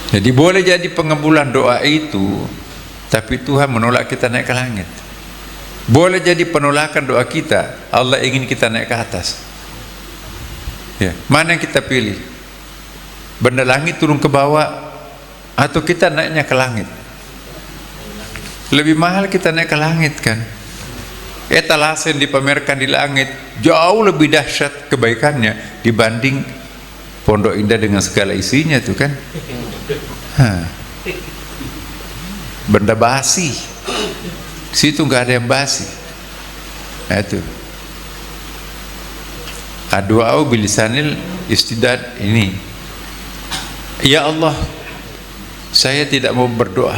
Speaker 4: Jadi boleh jadi pengabulan doa itu, tapi Tuhan menolak kita naik ke langit. Boleh jadi penolakan doa kita, Allah ingin kita naik ke atas. Ya, mana yang kita pilih? Benda langit turun ke bawah, atau kita naiknya ke langit? Lebih mahal kita naik ke langit kan? Etalase yang dipamerkan di langit jauh lebih dahsyat kebaikannya dibanding Pondok Indah dengan segala isinya tuh kan. Benda basi, situ nggak ada yang basi. Nah, itu adu'au bilisanil istidad ini. Ya Allah, saya tidak mau berdoa,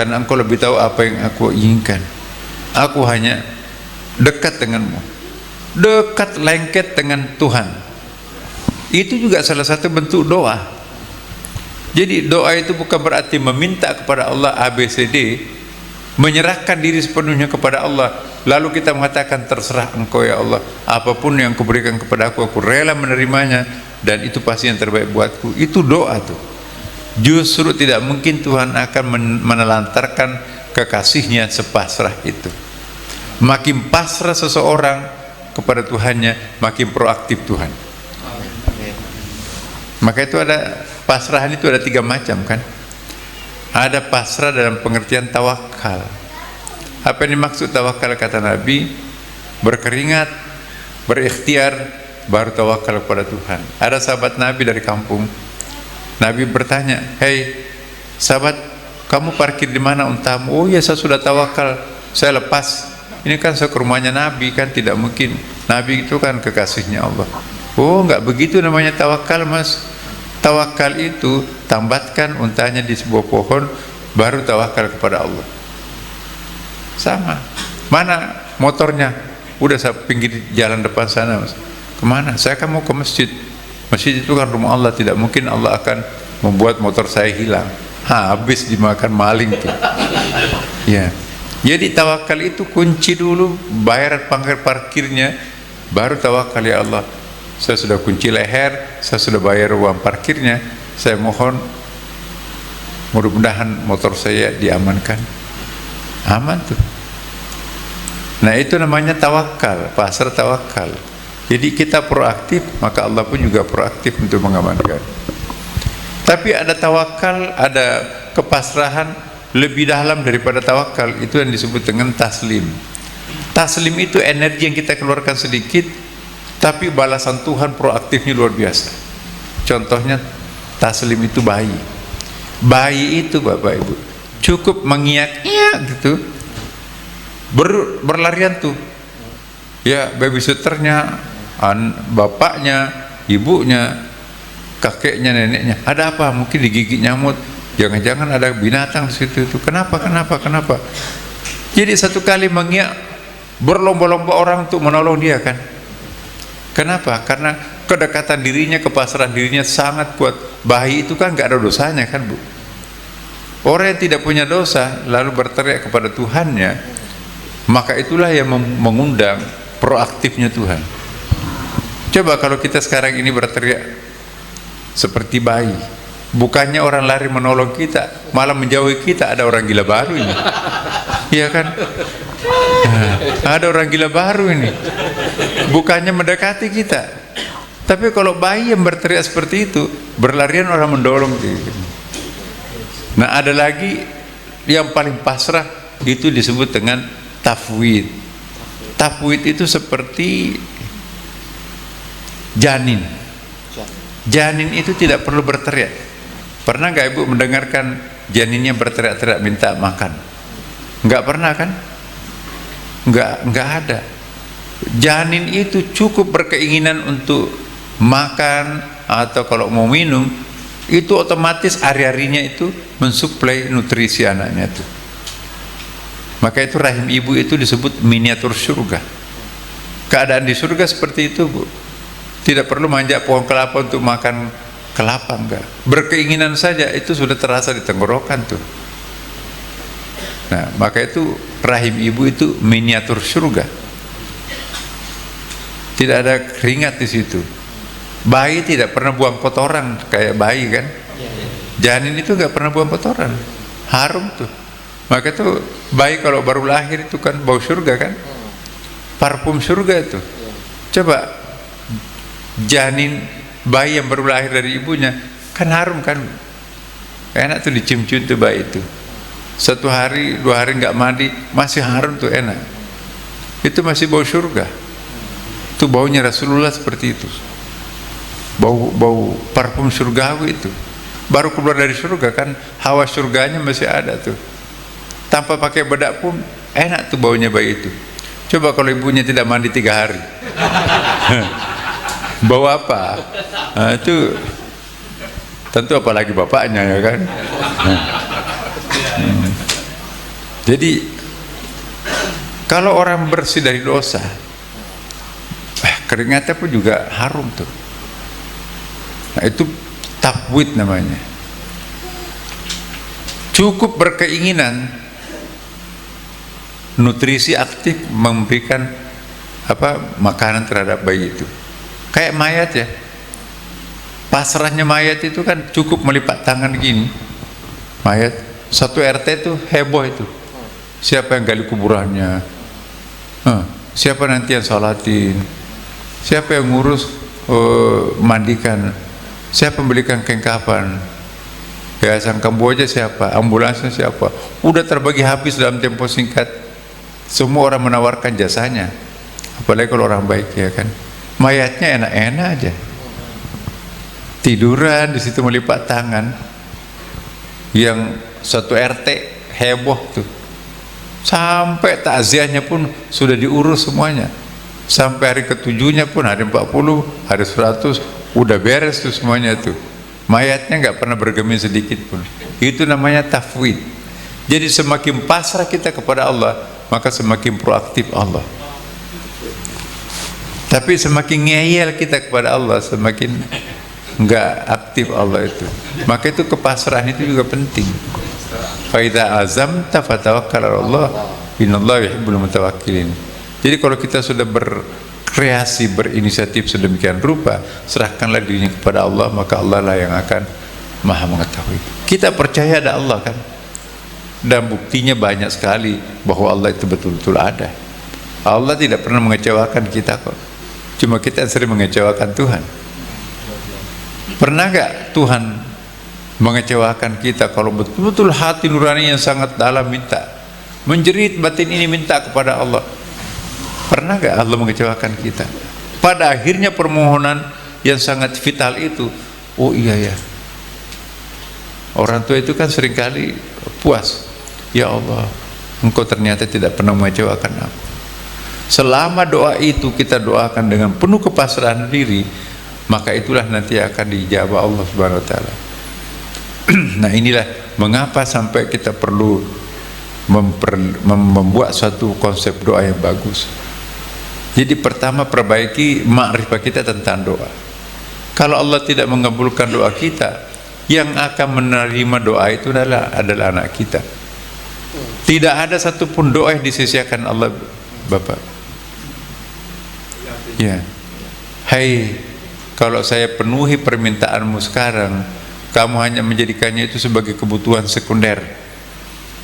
Speaker 4: karena Engkau lebih tahu apa yang aku inginkan. Aku hanya dekat denganmu, dekat lengket dengan Tuhan. Itu juga salah satu bentuk doa. Jadi doa itu bukan berarti meminta kepada Allah ABCD, menyerahkan diri sepenuhnya kepada Allah, lalu kita mengatakan terserah Engkau ya Allah, apapun yang Kau berikan kepada aku rela menerimanya, dan itu pasti yang terbaik buatku. Itu doa tuh. Justru tidak mungkin Tuhan akan menelantarkan kekasihnya sepasrah itu. Makin pasrah seseorang kepada Tuhannya, makin proaktif Tuhan. Maka itu ada pasrahan, itu ada 3 macam kan. Ada pasrah dalam pengertian tawakal. Apa yang dimaksud tawakal kata Nabi? Berkeringat, berikhtiar, baru tawakal kepada Tuhan. Ada sahabat Nabi dari kampung. Nabi bertanya, "Hei sahabat, kamu parkir di mana untamu?" "Oh ya, saya sudah tawakal, saya lepas." Ini kan saya ke rumahnya Nabi, kan tidak mungkin. Nabi itu kan kekasihnya Allah. "Oh, enggak begitu namanya tawakal, Mas. Tawakal itu tambatkan untanya di sebuah pohon, baru tawakal kepada Allah." Sama. "Mana motornya?" "Udah saya pinggir jalan depan sana, Mas." "Kemana?" "Saya kan mau ke masjid." "Masjid itu kan rumah Allah, tidak mungkin Allah akan membuat motor saya hilang." Habis dimakan maling tuh. Ya. Jadi tawakal itu kunci dulu, bayar parkirnya, baru tawakal, ya Allah, saya sudah kunci leher, saya sudah bayar uang parkirnya, saya mohon mudah-mudahan motor saya diamankan. Aman tuh. Nah, itu namanya tawakal, pasrah tawakal. Jadi kita proaktif, maka Allah pun juga proaktif untuk mengamankan. Tapi ada tawakal, ada kepasrahan lebih dalam daripada tawakal, itu yang disebut dengan taslim. Taslim itu energi yang kita keluarkan sedikit, tapi balasan Tuhan proaktifnya luar biasa. Contohnya taslim itu bayi. Bayi itu Bapak Ibu cukup mengiyak-iyak gitu, berlarian tuh. Ya, babysitternya, bapaknya, ibunya, kakeknya, neneknya, ada apa? Mungkin digigit nyamuk, jangan-jangan ada binatang di situ itu. Kenapa? Jadi satu kali mengiyak, berlomba-lomba orang untuk menolong dia kan. Kenapa? Karena kedekatan dirinya, kepasrahan dirinya sangat kuat. Bayi itu kan gak ada dosanya kan, Bu. Orang yang tidak punya dosa lalu berteriak kepada Tuhannya, maka itulah yang mengundang proaktifnya Tuhan. Coba kalau kita sekarang ini berteriak seperti bayi, bukannya orang lari menolong kita, malah menjauhi kita, ada orang gila baru ini. Iya kan? Ada orang gila baru ini, bukannya mendekati kita. Tapi kalau bayi yang berteriak seperti itu, berlarian orang mendorong gitu. Nah, ada lagi yang paling pasrah, itu disebut dengan tafwid. Tafwid itu seperti janin. Janin itu tidak perlu berteriak. Pernah nggak Ibu mendengarkan janinnya berteriak-teriak minta makan? Nggak pernah kan? Nggak ada. Janin itu cukup berkeinginan untuk makan, atau kalau mau minum, itu otomatis hari-harinya itu mensuplai nutrisi anaknya itu. Maka itu rahim ibu itu disebut miniatur surga. Keadaan di surga seperti itu, Bu. Tidak perlu manjat pohon kelapa untuk makan kelapa, enggak. Berkeinginan saja itu sudah terasa di tenggorokan tuh. Nah, maka itu rahim ibu itu miniatur surga. Tidak ada keringat di situ. Bayi tidak pernah buang kotoran kayak bayi kan. Janin itu nggak pernah buang kotoran, harum tuh. Maka itu bayi kalau baru lahir itu kan bau surga kan, parfum surga itu. Coba janin bayi yang baru lahir dari ibunya kan harum kan, enak tuh dicium-cium tuh bayi itu. 1 hari 2 hari nggak mandi masih harum tuh, enak. Itu masih bau surga. Itu baunya Rasulullah seperti itu. Bau parfum surgawi itu. Baru keluar dari surga kan, hawa surganya masih ada tuh. Tanpa pakai bedak pun enak tuh baunya bayi itu. Coba kalau ibunya tidak mandi 3 hari. Bau apa? Nah, itu tentu apalagi bapaknya ya kan. Jadi kalau orang bersih dari dosa, keringatnya pun juga harum tuh. Nah, itu tafwid namanya. Cukup berkeinginan, nutrisi aktif memberikan makanan terhadap bayi itu. Kayak mayat ya. Pasrahnya mayat itu kan cukup melipat tangan gini. Mayat satu RT itu heboh itu. Siapa yang gali kuburannya? Siapa nanti yang sholatin? Siapa yang ngurus mandikan? Siapa membelikan kain kafan? Yayasan Kamboja siapa? Ambulansnya siapa? Udah terbagi habis dalam tempo singkat. Semua orang menawarkan jasanya. Apalagi kalau orang baik, ya kan? Mayatnya enak-enak aja. Tiduran di situ melipat tangan. Yang satu RT heboh tuh. Sampai takziahnya pun sudah diurus semuanya. Sampai hari ketujuhnya pun hari 40, hari 100 udah beres tuh semuanya tuh. Mayatnya nggak pernah bergeming sedikit pun. Itu namanya tafwid. Jadi semakin pasrah kita kepada Allah, maka semakin proaktif Allah. Tapi semakin ngeyel kita kepada Allah, semakin nggak aktif Allah itu. Maka itu kepasrahan itu juga penting. Fa idza azamta fatawakkal 'ala Allah, innallaha yuhibbul mutawakkilin. Jadi kalau kita sudah berkreasi, berinisiatif sedemikian rupa, serahkanlah dirinya kepada Allah, maka Allah lah yang akan Maha mengetahui. Kita percaya ada Allah kan, dan buktinya banyak sekali bahwa Allah itu betul-betul ada. Allah tidak pernah mengecewakan kita kok. Cuma kita sering mengecewakan Tuhan. Pernah gak Tuhan mengecewakan kita kalau betul-betul hati nurani yang sangat dalam minta, menjerit batin ini minta kepada Allah? Pernah gak Allah mengecewakan kita? Pada akhirnya permohonan yang sangat vital itu, oh iya ya, orang tua itu kan seringkali puas. Ya Allah, Engkau ternyata tidak pernah mengecewakan aku. Selama doa itu kita doakan dengan penuh kepasrahan diri, maka itulah nanti akan dijawab Allah Subhanahu wa taala. Nah, inilah mengapa sampai kita perlu membuat suatu konsep doa yang bagus. Jadi pertama, perbaiki makrifat kita tentang doa. Kalau Allah tidak mengabulkan doa kita, yang akan menerima doa itu adalah anak kita. Tidak ada satupun doa yang disisiakan Allah, Bapak. Ya, hai, kalau saya penuhi permintaanmu sekarang, kamu hanya menjadikannya itu sebagai kebutuhan sekunder.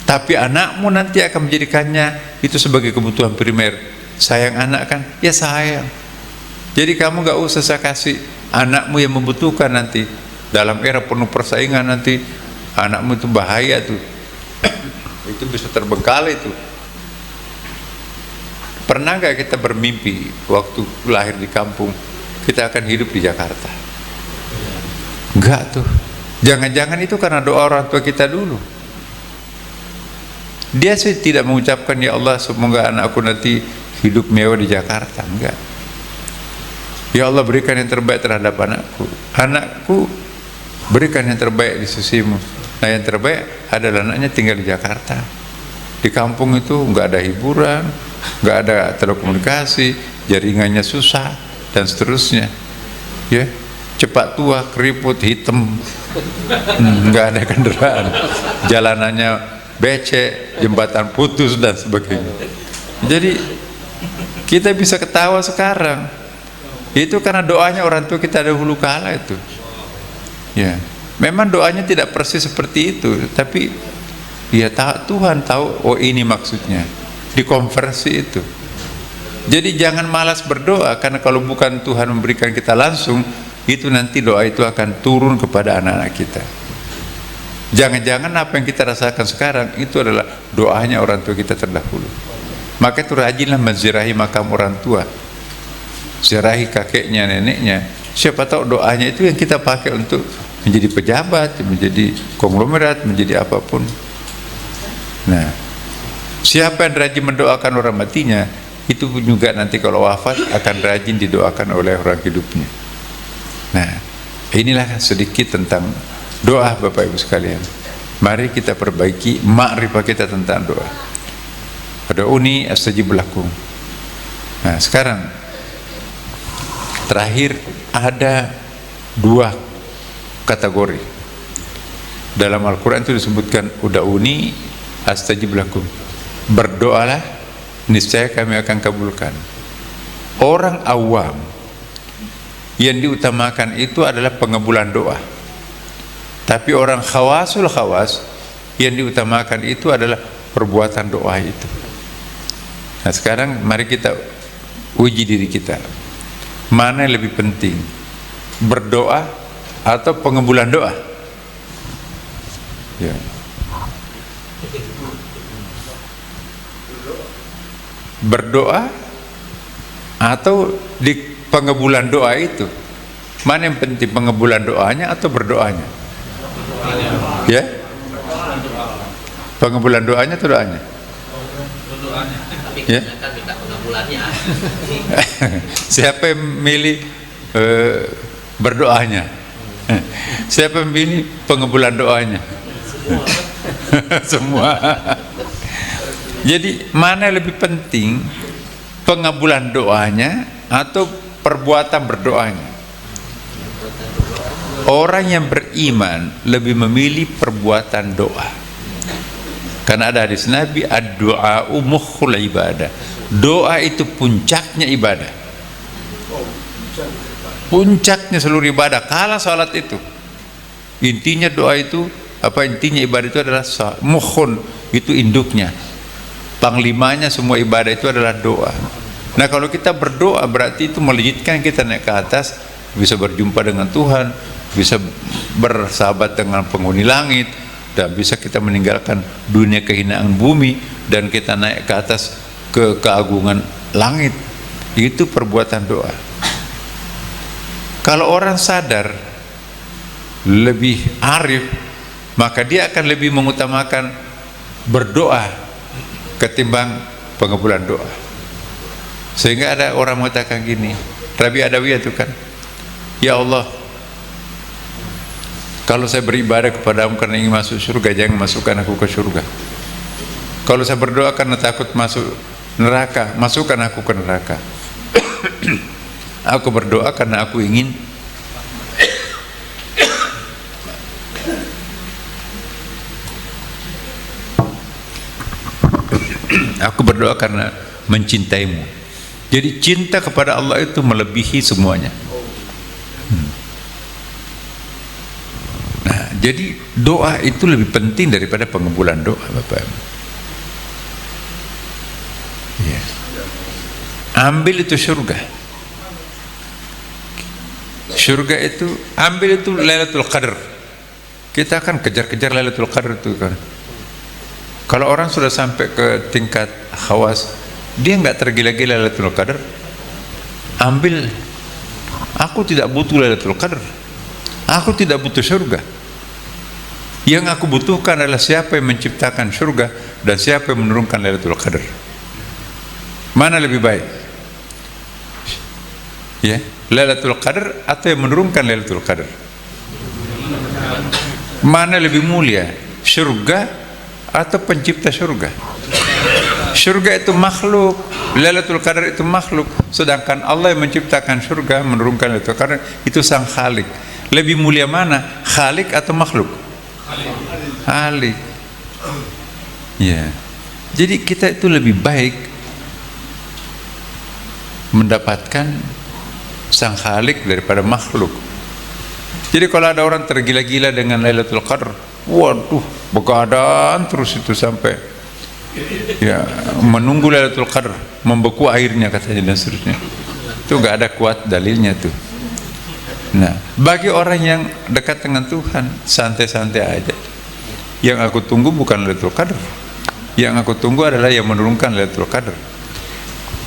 Speaker 4: Tapi anakmu nanti akan menjadikannya itu sebagai kebutuhan primer. Sayang anak kan? Ya sayang. Jadi kamu gak usah saya kasih anakmu yang membutuhkan nanti. Dalam era penuh persaingan nanti anakmu itu bahaya tuh. Itu bisa terbengkalai itu. Pernah gak kita bermimpi waktu lahir di kampung kita akan hidup di Jakarta? Enggak tuh. Jangan-jangan itu karena doa orang tua kita dulu. Dia sih tidak mengucapkan, ya Allah semoga anakku nanti hidup mewah di Jakarta. Enggak. Ya Allah berikan yang terbaik terhadap anakku berikan yang terbaik di sisimu. Nah, yang terbaik adalah anaknya tinggal di Jakarta. Di kampung itu enggak ada hiburan, enggak ada telekomunikasi, jaringannya susah dan seterusnya. Ya, cepat tua, keriput, hitam, enggak ada kendaraan, jalanannya becek, jembatan putus dan sebagainya. Jadi kita bisa ketawa sekarang, itu karena doanya orang tua kita dahulu kala itu. Ya, memang doanya tidak persis seperti itu, tapi ya Tuhan tahu, oh ini maksudnya, dikonversi itu. Jadi jangan malas berdoa, karena kalau bukan Tuhan memberikan kita langsung, itu nanti doa itu akan turun kepada anak-anak kita. Jangan-jangan apa yang kita rasakan sekarang itu adalah doanya orang tua kita terdahulu. Maka itu rajinlah menziarahi makam orang tua, ziarahi kakeknya, neneknya. Siapa tahu doanya itu yang kita pakai untuk menjadi pejabat, menjadi konglomerat, menjadi apapun. Nah, siapa yang rajin mendoakan orang matinya, itu juga nanti kalau wafat akan rajin didoakan oleh orang hidupnya. Nah, inilah sedikit tentang doa Bapak Ibu sekalian. Mari kita perbaiki makrifah kita tentang doa. Ud'uni astajib lakum. Nah, sekarang terakhir ada 2 kategori. Dalam Al-Quran itu disebutkan ud'uni astajib lakum. Berdoalah, niscaya kami akan kabulkan. Orang awam yang diutamakan itu adalah pengabulan doa. Tapi orang khawasul khawas yang diutamakan itu adalah perbuatan doa itu. Nah, sekarang mari kita uji diri kita. Mana yang lebih penting? Berdoa atau pengabulan doa? Ya. Berdoa atau di pengabulan doa itu? Mana yang penting, pengabulan doanya atau berdoanya? Ya? Pengabulan doanya atau doanya? Ya? Siapa yang milih berdoanya? Siapa yang milih pengabulan doanya? Semua. Jadi mana yang lebih penting, pengabulan doanya atau perbuatan berdoanya? Orang yang beriman lebih memilih perbuatan doa. Karena ada hadis Nabi, ad-du'a'u mukhul ibadah. Doa itu puncaknya ibadah. Puncaknya seluruh ibadah. Kalah salat itu. Intinya doa itu, intinya ibadah itu adalah mukhun, itu induknya. Panglimanya semua ibadah itu adalah doa. Nah, kalau kita berdoa berarti itu melejitkan kita naik ke atas, bisa berjumpa dengan Tuhan, bisa bersahabat dengan penghuni langit, dan bisa kita meninggalkan dunia kehinaan bumi dan kita naik ke atas ke keagungan langit. Itu perbuatan doa. Kalau orang sadar, lebih arif, maka dia akan lebih mengutamakan berdoa ketimbang pengabulan doa. Sehingga ada orang mengatakan gini, Rabi Adawiyah itu kan, ya Allah, kalau saya beribadah kepadamu karena ingin masuk surga, jangan masukkan aku ke surga. Kalau saya berdoa karena takut masuk neraka, masukkan aku ke neraka. Aku berdoa karena aku ingin aku berdoa karena mencintaimu. Jadi cinta kepada Allah itu melebihi semuanya. Nah, jadi doa itu lebih penting daripada pengabulan doa, Bapak. Ya. Ambil itu surga. Surga itu, ambil itu Lailatul Qadar. Kita akan kejar-kejar Lailatul Qadar itu kan. Kalau orang sudah sampai ke tingkat khawas, dia nggak tergila-gila Lailatul Qadar. Ambil. Aku tidak butuh Lailatul Qadar. Aku tidak butuh surga. Yang aku butuhkan adalah siapa yang menciptakan surga dan siapa yang menurunkan Lailatul Qadar. Mana lebih baik? Ya, Lailatul Qadar atau yang menurunkan Lailatul Qadar? Mana lebih mulia? Surga atau pencipta surga? Surga itu makhluk, Lailatul Qadar itu makhluk, sedangkan Allah yang menciptakan surga, menurunkan Lailatul Qadar, itu sang Khalik. Lebih mulia mana? Khalik atau makhluk? Khalik. Ya. Jadi kita itu lebih baik mendapatkan sang Khalik daripada makhluk. Jadi kalau ada orang tergila-gila dengan Lailatul Qadar, waduh, begadang terus itu sampai ya menunggu Lailatul Qadar, membeku airnya katanya dan seterusnya. Itu nggak ada kuat dalilnya tuh. Nah, bagi orang yang dekat dengan Tuhan, santai-santai aja. Yang aku tunggu bukan Lailatul Qadar. Yang aku tunggu adalah yang menurunkan Lailatul Qadar.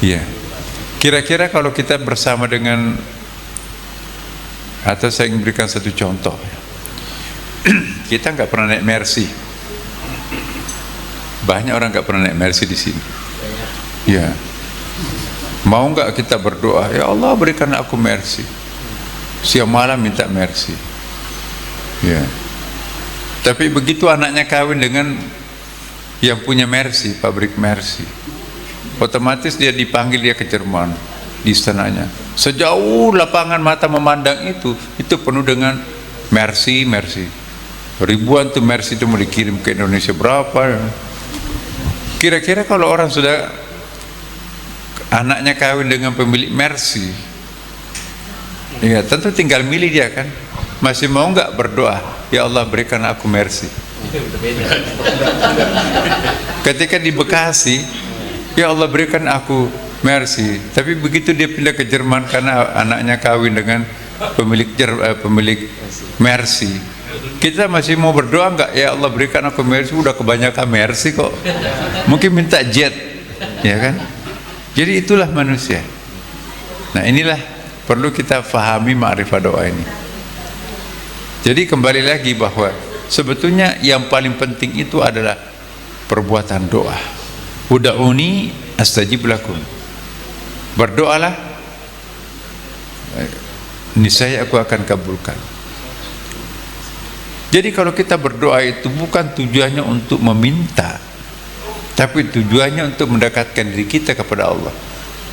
Speaker 4: Iya. Kira-kira kalau kita bersama dengan, atau saya ingin berikan satu contoh, kita nggak pernah naik Mercy. Banyak orang nggak pernah naik Mercy di sini. Ya, mau nggak kita berdoa, ya Allah berikan aku Mercy. Siang malam minta Mercy. Ya, Tapi begitu anaknya kawin dengan yang punya Mercy, pabrik Mercy, otomatis dia dipanggil, dia ke Jerman, di istananya. Sejauh lapangan mata memandang itu penuh dengan Mercy. Ribuan tuh Mercy itu mau dikirim ke Indonesia berapa. Kira-kira kalau orang sudah anaknya kawin dengan pemilik Mercy, ya tentu tinggal milih dia kan. Masih mau nggak berdoa, ya Allah berikan aku Mercy. Ketika di Bekasi, ya Allah berikan aku Mercy. Tapi begitu dia pindah ke Jerman karena anaknya kawin dengan pemilik Mercy, kita masih mau berdoa nggak, ya Allah berikan aku Mercy? Udah kebanyakan Mercy kok, mungkin minta jet, ya kan? Jadi itulah manusia. Nah inilah perlu kita fahami ma'rifah doa ini. Jadi kembali lagi bahwa sebetulnya yang paling penting itu adalah perbuatan doa. Ud'uni astajib lakum. Berdoalah, niscaya aku akan kabulkan. Jadi kalau kita berdoa itu bukan tujuannya untuk meminta, tapi tujuannya untuk mendekatkan diri kita kepada Allah.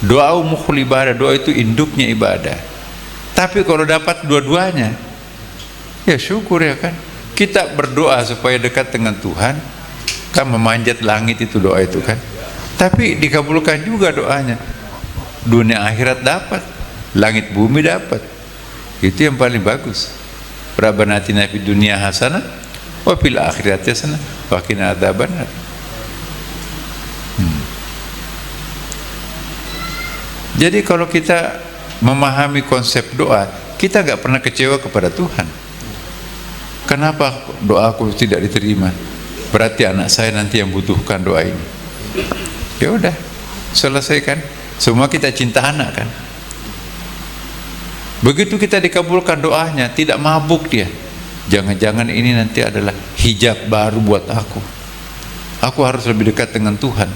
Speaker 4: Doa mukhul ibadah, doa itu induknya ibadah. Tapi kalau dapat dua-duanya, ya syukur ya kan. Kita berdoa supaya dekat dengan Tuhan, kan memanjat langit itu doa itu kan. Tapi dikabulkan juga doanya. Dunia akhirat dapat, langit bumi dapat. Itu yang paling bagus. Rabbana atina fid dunya hasanah wa fil akhirati hasanah wa qina adzabannar. Jadi kalau kita memahami konsep doa, kita nggak pernah kecewa kepada Tuhan. Kenapa doaku tidak diterima? Berarti anak saya nanti yang butuhkan doa ini. Ya udah, selesaikan. Semua kita cinta anak kan. Begitu kita dikabulkan doanya, tidak mabuk dia. Jangan-jangan ini nanti adalah hijab baru buat aku. Aku harus lebih dekat dengan Tuhan.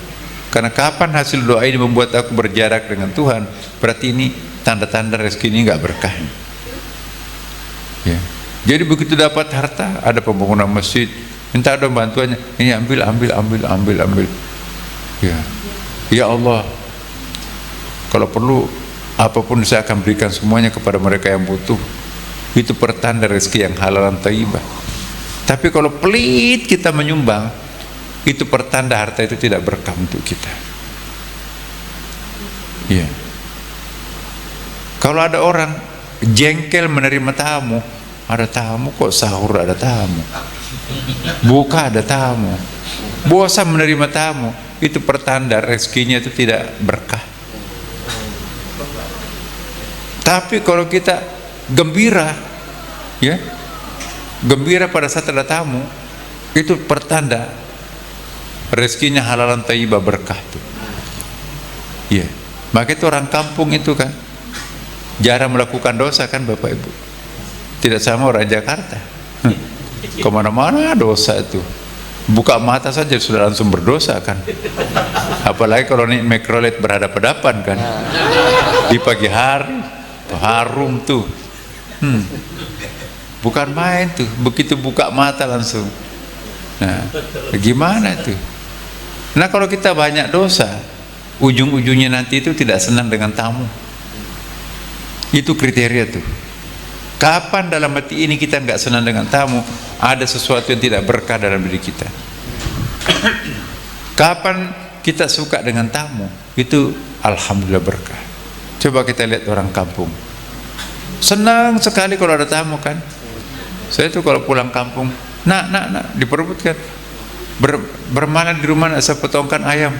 Speaker 4: Karena kapan hasil doa ini membuat aku berjarak dengan Tuhan, berarti ini tanda-tanda rezeki ini nggak berkah. Ya. Jadi begitu dapat harta, ada pembangunan masjid, minta ada bantuannya, ini ambil. Ya Allah, kalau perlu apapun saya akan berikan semuanya kepada mereka yang butuh. Itu pertanda rezeki yang halal dan thayyibah. Tapi kalau pelit kita menyumbang, itu pertanda harta itu tidak berkah untuk kita. Ya. Kalau ada orang jengkel menerima tamu, ada tamu kok sahur ada tamu, buka ada tamu, bosan menerima tamu, itu pertanda rezekinya itu tidak berkah. Tapi kalau kita gembira, ya, gembira pada saat ada tamu, itu pertanda rezekinya halalan thayyibah berkah tuh. Ya, maka itu orang kampung itu kan jarang melakukan dosa kan Bapak Ibu. Tidak sama orang Jakarta. Kemana-mana dosa itu. Buka mata saja sudah langsung berdosa kan. Apalagi kalau naik mikrolet berhadapan-hadapan kan. Di pagi hari harum tuh. Bukan main tuh. Begitu buka mata langsung. Nah, gimana tuh? Nah kalau kita banyak dosa, ujung-ujungnya nanti itu tidak senang dengan tamu. Itu kriteria tuh. Kapan dalam hati ini kita nggak senang dengan tamu, ada sesuatu yang tidak berkah dalam diri kita. Kapan kita suka dengan tamu, itu alhamdulillah berkah. Coba kita lihat orang kampung, senang sekali kalau ada tamu kan. Saya tuh kalau pulang kampung, nak diperebutkan, bermalam di rumah nak sepotongkan ayam.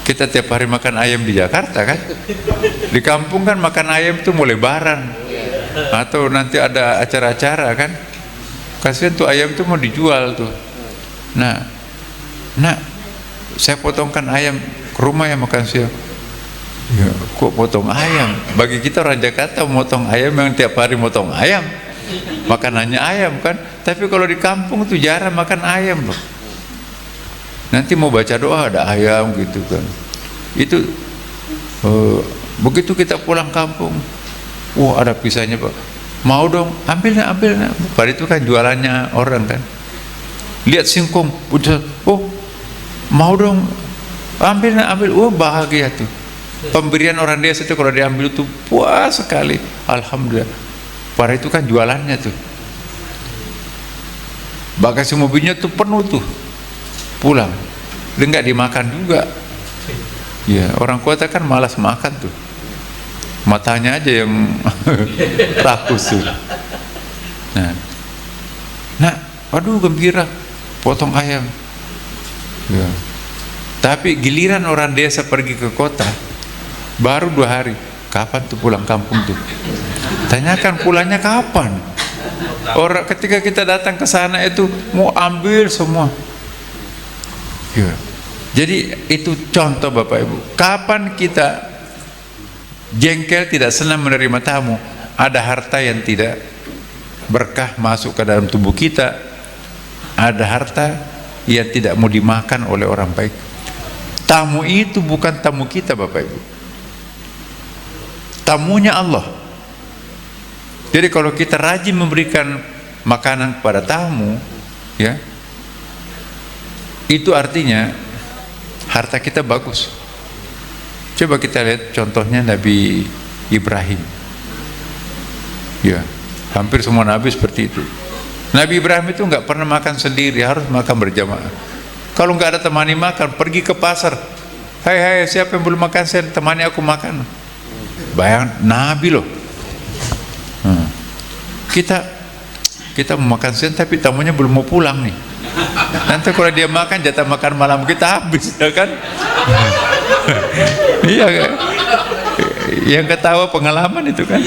Speaker 4: Kita tiap hari makan ayam di Jakarta kan. Di kampung kan makan ayam itu mulai lebaran atau nanti ada acara-acara kan. Kasihan tuh ayam itu mau dijual tuh. Nah, saya potongkan ayam ke rumah ya makan siang. Ya, kok potong ayam? Bagi kita orang Jakarta motong ayam yang tiap hari motong ayam. Makanannya ayam kan. Tapi kalau di kampung tuh jarang makan ayam loh. Nanti mau baca doa ada ayam gitu kan. Itu begitu kita pulang kampung, ada pisahnya Pak. mau dong, ambil. Pada itu kan jualannya orang kan, lihat singkong, udah, oh mau dong, ambil, oh bahagia tuh. Pemberian orang desa itu kalau diambil tuh puas sekali, alhamdulillah. Pada itu kan jualannya tuh, bagasi mobilnya tuh penuh tuh, pulang, dia nggak dimakan juga. Ya, orang kota kan malas makan tuh, matanya aja yang rakus tuh. Nah, waduh gembira, potong ayam. Ya. Tapi giliran orang desa pergi ke kota, baru 2 hari, kapan tuh pulang kampung tuh? Tanyakan pulangnya kapan? Orang ketika kita datang ke sana itu mau ambil semua. Ya. Jadi itu contoh Bapak Ibu. Kapan kita jengkel, tidak senang menerima tamu, ada harta yang tidak berkah masuk ke dalam tubuh kita, ada harta yang tidak mau dimakan oleh orang baik. Tamu itu bukan tamu kita Bapak Ibu, tamunya Allah. Jadi kalau kita rajin memberikan makanan kepada tamu, ya, itu artinya harta kita bagus. Coba kita lihat contohnya Nabi Ibrahim. Ya, hampir semua nabi seperti itu. Nabi Ibrahim itu nggak pernah makan sendiri, harus makan berjamaah. Kalau nggak ada temani makan, pergi ke pasar. Hai, siapa yang belum makan, saya temani aku makan. Bayang Nabi loh. Kita mau makan siang tapi tamunya belum mau pulang nih. Nanti kalau dia makan, jatah makan malam kita habis, ya kan? Iya kan? Yang ketawa pengalaman itu kan.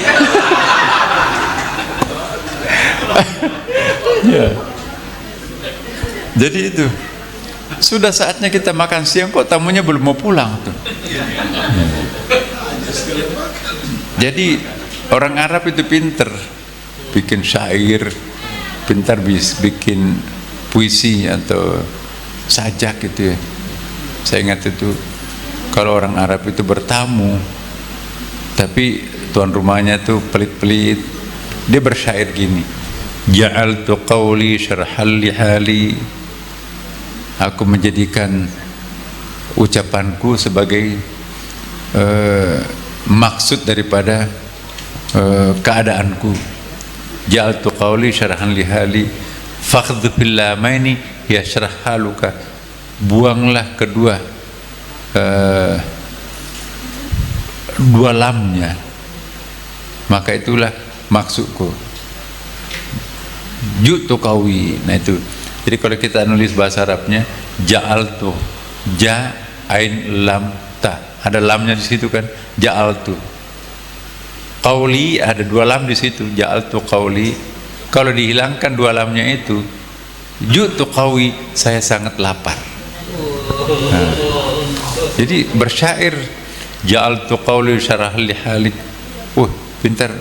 Speaker 4: Ya. Jadi itu sudah saatnya kita makan siang, kok tamunya belum mau pulang tuh. Jadi orang Arab itu pinter bikin syair, pintar bikin puisi atau sajak gitu ya. Saya ingat itu kalau orang Arab itu bertamu tapi tuan rumahnya tuh pelit-pelit, dia bersyair gini, ja'altu qawli syarhal lihali, aku menjadikan ucapanku sebagai maksud daripada keadaanku. Ja'altu qawli syarhan lihali fakhdhu fil lamaini yashrah haluka, buanglah kedua dua lamnya, maka itulah maksudku. Ju'tu qawi. Nah itu, jadi kalau kita nulis bahasa Arabnya ja'altu, ja ain lam ta, ada lamnya di situ kan, ja'altu. Qauli ada 2 lam di situ, ja'altu qauli. Kalau dihilangkan 2 lamnya itu, ju'tu qawi, saya sangat lapar. Nah, jadi bersyair ja'altu qauli syarah li halik. Pintar,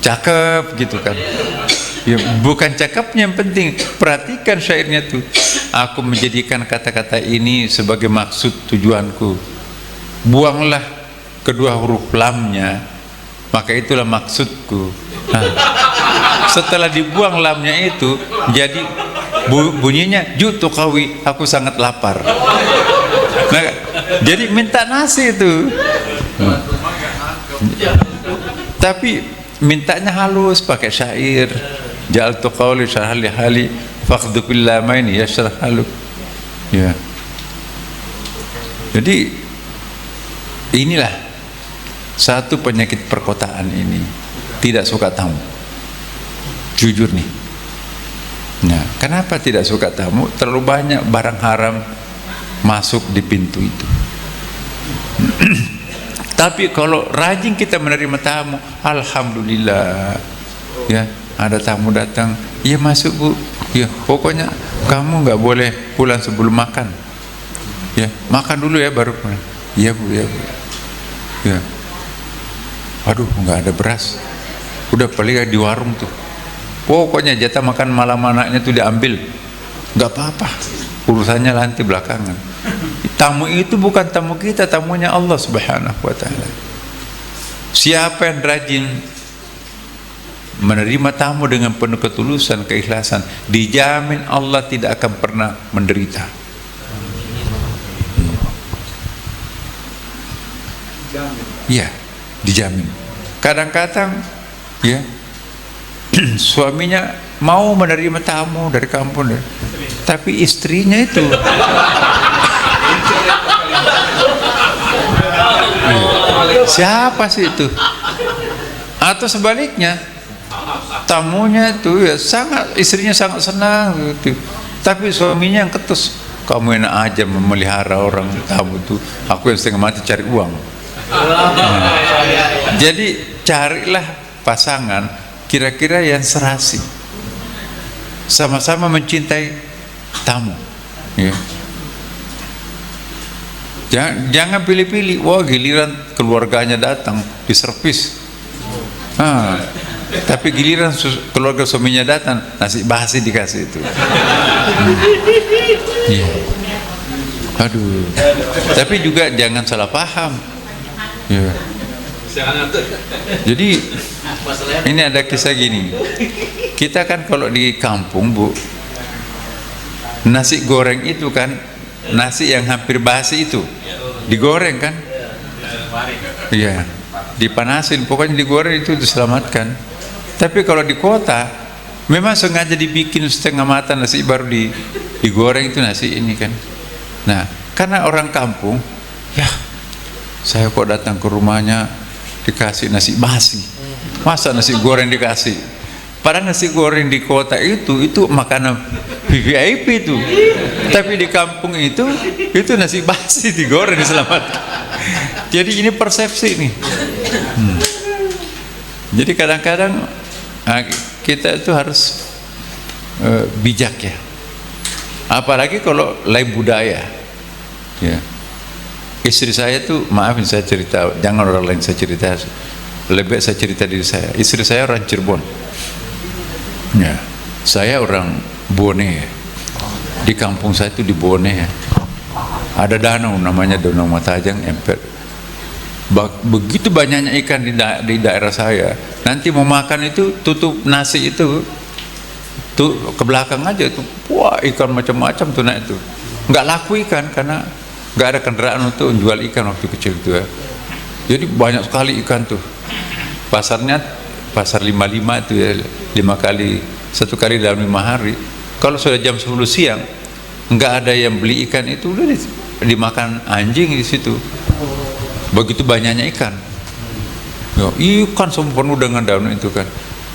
Speaker 4: cakep gitu kan. Ya, bukan cakepnya yang penting, perhatikan syairnya tuh. Aku menjadikan kata-kata ini sebagai maksud tujuanku. Buanglah kedua huruf lamnya, maka itulah maksudku. Nah, setelah dibuang lamnya itu, jadi bunyinya ju'tu qawi, aku sangat lapar. Nah, jadi minta nasi itu. Tapi mintanya halus pakai syair. Ja'altu qawli syarhal lihali fakhdhu fil lamaini yashrah haluk. Ya. Jadi inilah satu penyakit perkotaan ini, tidak suka tamu. Jujur nih. Nah, kenapa tidak suka tamu? Terlalu banyak barang haram masuk di pintu itu. Tapi kalau rajin kita menerima tamu, alhamdulillah. Ya, ada tamu datang, iya masuk Bu. Ya, pokoknya kamu nggak boleh pulang sebelum makan. Ya, makan dulu ya baru pulang. Iya Bu, ya Bu. Ya. Aduh, nggak ada beras. Udah paling di warung tuh. Pokoknya jatah makan malam anaknya tuh diambil. Nggak apa-apa. Urusannya nanti belakangan. Tamu itu bukan tamu kita, tamunya Allah Subhanahu wa ta'ala. Siapa yang rajin menerima tamu dengan penuh ketulusan, keikhlasan, dijamin Allah tidak akan pernah menderita. Ya, dijamin. Kadang-kadang ya suaminya mau menerima tamu dari kampung, tapi istrinya itu siapa sih itu? Atau sebaliknya, tamunya itu ya istrinya sangat senang gitu, tapi suaminya yang ketus, kamu enak aja memelihara orang tamu itu, aku yang setengah mati cari uang. Jadi carilah pasangan kira-kira yang serasi, sama-sama mencintai tamu, ya. Jangan pilih-pilih. Wah, giliran keluarganya datang diservis, tapi giliran keluarga suaminya datang nasi basi dikasih itu. Ya. Aduh. Tapi juga jangan salah paham. Ya. Jadi ini ada kisah gini. Kita kan kalau di kampung, Bu, nasi goreng itu kan nasi yang hampir basi itu digoreng kan? Iya, dipanasin, pokoknya digoreng itu diselamatkan. Tapi kalau di kota memang sengaja dibikin setengah matang nasi baru digoreng itu nasi ini kan. Nah, karena orang kampung, ya saya kok datang ke rumahnya dikasih nasi basi, masa nasi goreng dikasih? Padahal nasi goreng di kota itu makanan VIP itu, tapi di kampung itu nasi basi digoreng diselamatkan. Jadi ini persepsi nih. Jadi kadang-kadang kita itu harus bijak ya, apalagi kalau lain budaya ya. Istri saya tuh, maafin saya cerita, jangan orang lain saya cerita, lebih baik saya cerita diri saya. Istri saya orang Cirebon ya, saya orang Bone ya. Di kampung saya itu di Bone ya, ada danau namanya Danau Matajang Emper. Begitu banyaknya ikan di daerah saya, nanti mau makan itu tutup nasi itu tuh ke belakang aja tuh, wah ikan macam-macam tuh naik itu, nggak laku ikan karena nggak ada kendaraan untuk menjual ikan waktu kecil itu ya. Jadi banyak sekali ikan tuh, pasarnya pasar 55 itu ya, 5 kali, 1 kali dalam 5 hari. Kalau sudah jam 10 siang nggak ada yang beli ikan itu, udah dimakan anjing di situ. Begitu banyaknya ikan ya, ikan semua penuh dengan daun itu kan.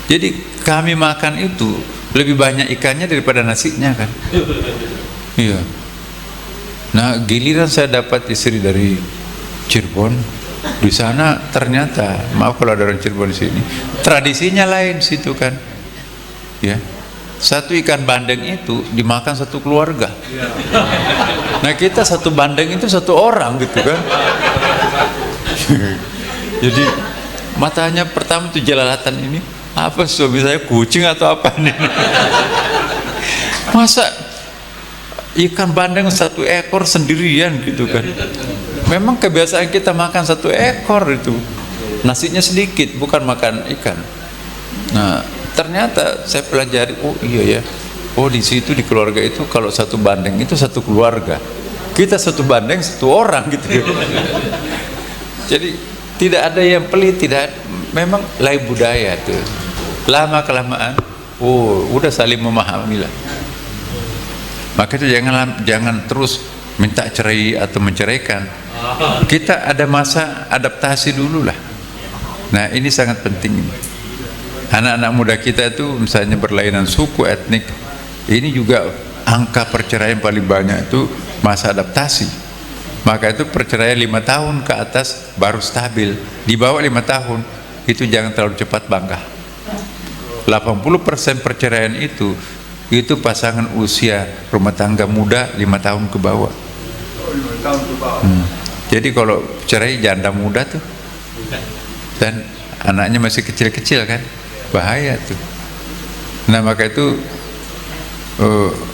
Speaker 4: Jadi kami makan itu lebih banyak ikannya daripada nasinya kan. Iya. Nah, giliran saya dapat istri dari Cirebon, di sana ternyata, maaf kalau ada orang Cirebon di sini, tradisinya lain situ kan. Ya. Satu ikan bandeng itu dimakan satu keluarga. Nah, kita satu bandeng itu satu orang gitu kan. Jadi matanya pertama tuh jelalatan, ini apa suami saya kucing atau apa nih? Masa ikan bandeng 1 ekor sendirian gitu kan. Memang kebiasaan kita makan 1 ekor itu, nasinya sedikit, bukan makan ikan. Nah, ternyata saya pelajari, oh iya ya, oh di situ di keluarga itu kalau 1 bandeng itu 1 keluarga, kita 1 bandeng 1 orang gitu. Jadi tidak ada yang pelit, tidak, memang lain budaya tuh. Lama kelamaan, oh udah saling memahami lah. Maka itu jangan terus minta cerai atau menceraikan. Kita ada masa adaptasi dulu lah. Nah, ini sangat penting. Anak-anak muda kita itu misalnya berlainan suku, etnik, ini juga angka perceraian paling banyak itu masa adaptasi. Maka itu perceraian 5 tahun ke atas baru stabil. Di bawah 5 tahun itu jangan terlalu cepat bangga. 80% perceraian itu pasangan usia rumah tangga muda 5 tahun ke bawah. Jadi kalau cerai janda muda tuh, dan anaknya masih kecil-kecil kan, bahaya tuh. Nah, maka itu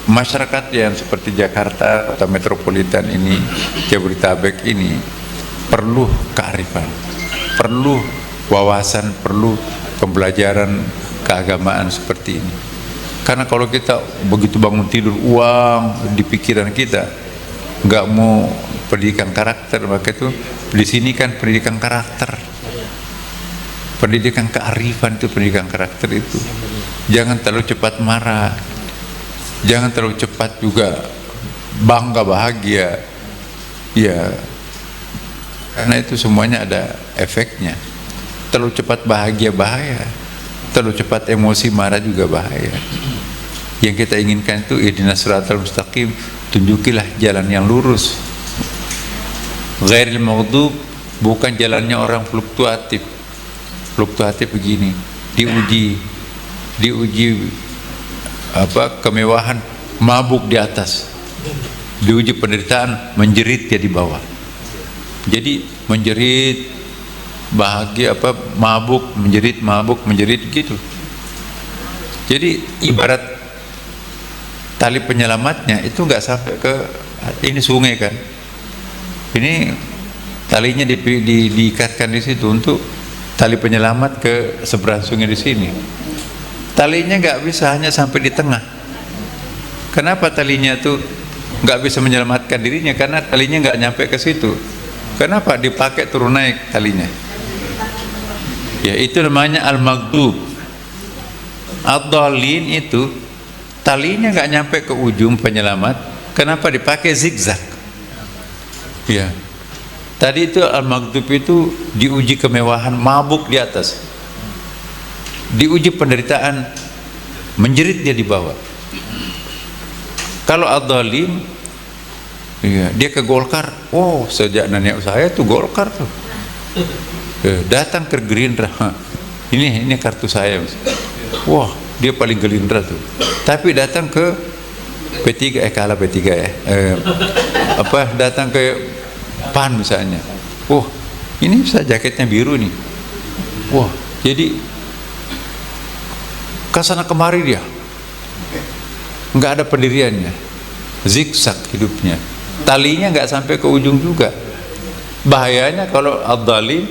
Speaker 4: masyarakat yang seperti Jakarta atau metropolitan ini, Jabodetabek ini perlu kearifan, perlu wawasan, perlu pembelajaran keagamaan seperti ini. Karena kalau kita begitu bangun tidur uang di pikiran kita, nggak mau pendidikan karakter, maka itu di sini kan pendidikan karakter, pendidikan kearifan itu pendidikan karakter itu. Jangan terlalu cepat marah, jangan terlalu cepat juga bangga bahagia, ya, karena itu semuanya ada efeknya. Terlalu cepat bahagia bahaya, terlalu cepat emosi marah juga bahaya. Yang kita inginkan itu ihdinas siratal mustaqim, tunjukilah jalan yang lurus. Ghairil maghdub, bukan jalannya orang fluktuatif. Fluktuatif begini, diuji apa, kemewahan, mabuk di atas, diuji penderitaan, menjerit dia di bawah. Jadi menjerit bahagia apa, mabuk menjerit gitu. Jadi ibarat tali penyelamatnya itu nggak sampai ke ini sungai kan, ini talinya diikatkan di situ untuk tali penyelamat ke seberang sungai di sini. Talinya nggak bisa hanya sampai di tengah. Kenapa talinya tuh nggak bisa menyelamatkan dirinya? Karena talinya nggak nyampe ke situ. Kenapa dipakai turun naik talinya? Ya itu namanya al-maghdub. Ad-dhalin itu talinya nggak nyampe ke ujung penyelamat. Kenapa dipakai zigzag? Ya, tadi itu al-maghdub itu diuji kemewahan, mabuk di atas, diuji penderitaan, menjerit dia di bawah. Kalau ad-dhalin, ya, dia ke Golkar. Oh, sejak nenek saya tuh Golkar tuh. Datang ke Gerindra. Ini kartu saya. Wah, dia paling Gerindra tuh. Tapi datang ke P3, kalah P3 ya. Datang ke PAN misalnya. Wah, ini bisa jaketnya biru nih. Wah, jadi kesana kemari dia. Nggak ada pendiriannya. Zigzag hidupnya. Talinya nggak sampai ke ujung juga. Bahayanya kalau ad-dhalim,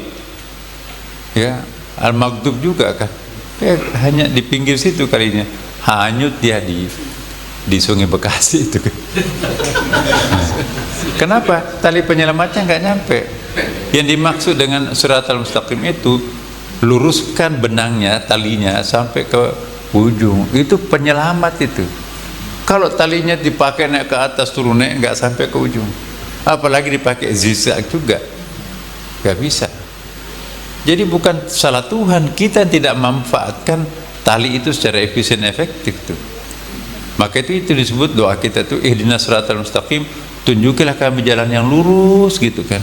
Speaker 4: ya, al-maghdub juga kan. Hanya di pinggir situ kalinya, hanyut dia di Sungai Bekasi itu. Kenapa? Tali penyelamatnya nggak nyampe. Yang dimaksud dengan siratal mustaqim itu luruskan benangnya, talinya sampai ke ujung. Itu penyelamat itu. Kalau talinya dipakai naik ke atas turun naik nggak sampai ke ujung. Apalagi dipakai zigzag juga, nggak bisa. Jadi bukan salah Tuhan, kita tidak memanfaatkan tali itu secara efisien efektif tuh. Maka itu disebut doa kita tuh ihdinas siratal mustaqim, tunjukilah kami jalan yang lurus gitu kan.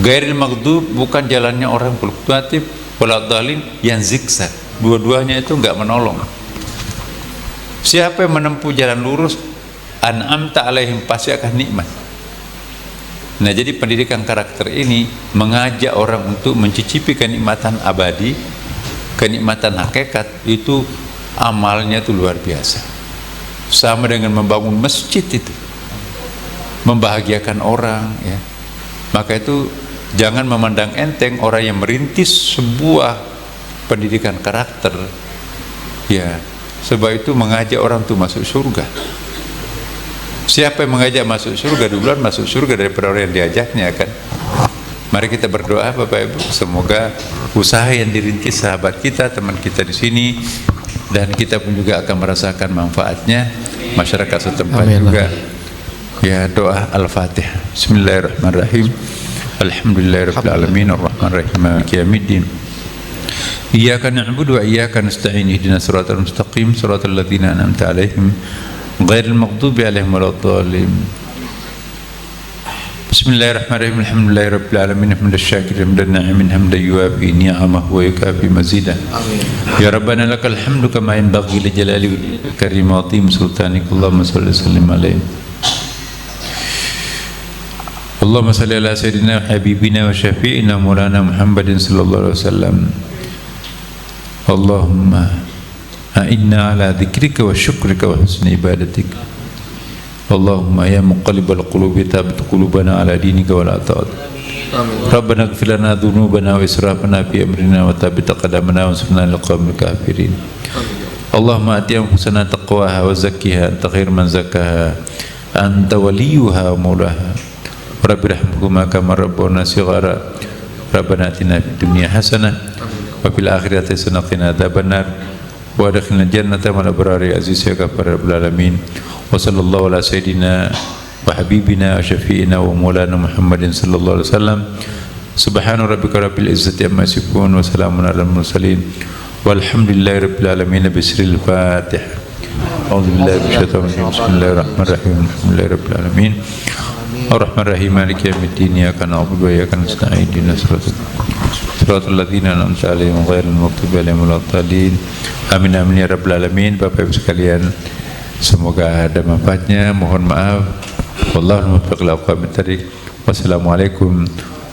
Speaker 4: Ghairil maghdub, bukan jalannya orang fluktuatif, wala dhalin yang zigzag. Dua-duanya itu enggak menolong. Siapa yang menempuh jalan lurus, an'amta alaihim, pasti akan nikmat. Nah, jadi pendidikan karakter ini mengajak orang untuk mencicipi kenikmatan abadi, kenikmatan hakikat. Itu amalnya itu luar biasa. Sama dengan membangun masjid itu, membahagiakan orang, ya. Maka itu jangan memandang enteng orang yang merintis sebuah pendidikan karakter, ya. Sebab itu mengajak orang untuk masuk surga. Siapa yang mengajak masuk surga duluan masuk surga daripada orang yang diajaknya kan. Mari kita berdoa Bapak Ibu, semoga usaha yang dirintis sahabat kita, teman kita di sini, dan kita pun juga akan merasakan manfaatnya, masyarakat setempat juga. Ya, doa Al-Fatihah. Bismillahirrahmanirrahim. Alhamdulillahirabbil alamin arrahmanirrahim maliki yaumiddin. Iyyaka na'budu wa iyyaka nasta'in ihdinas siratal mustaqim siratal ladzina an'amta 'alaihim ghairil maghdubi 'alaihim waladdallin. Bismillahirrahmanirrahim. Alhamdulillahirabbil alamin hamdan syakirin hamdan na'imin hamdan yuwafi ni'amahu wa yukafi mazidah. Ya Rabbana lakal hamdu kama yanbaghi li jalali wajhika karim wa 'azim sultanik. Allahumma shalli wa sallim 'alaihi. Allahumma salli ala sayyidina habibina wa syafi'ina maulana Muhammadin sallallahu alaihi wasallam. Allahumma a'inna ala dzikrika wa syukrika wa husni ibadatika. Allahumma ya muqallibal qulubi thabbit qulubana ala dinika wa la ta'at. Rabbana ighfir lana dzunubana wa israfana fi amrina wa thabbit aqdamana wa ansurna 'alal qaumil kafirin. Allahumma ati anfusana taqwaha wa zakkiha anta khairu man zakkaha anta waliyuha wa maulaha. Rabbi rahmuhuma kama rabbana shighara. Rabbana atina fid dunya hasanah wa fil akhirati hasanah wa qina adzabannar. Wa adkhilna jannata ma'al abrari aziz ya ghafar rabbul alamin. Wa sallallahu ala sayyidina wa habibina wa syafi'ina wa maulana Muhammadin sallallahu alaihi wasallam. Subhana rabbika rabbil izzati amma yasifun wa salamun alal mursalin walhamdulillahi rabbil alamin. Bismil Fatihah. A'udzu billahi minasyaitonir rajim. Bismillahirrahmanirrahim. Alhamdulillahi rabbil alamin. Ar-Rahmanir Rahim. Maliki yaumiddin. Iyyaka na'budu wa iyyaka nasta'in. Ihdinas siratal ladzina an'amta 'alaihim ghairil maghdubi 'alaihim waladdallin. Amin amin ya rabbal alamin. Bapak Ibu sekalian, semoga ada manfaatnya. Mohon maaf. Wallahu muwaffiq ila aqwamit thariq. Wassalamualaikum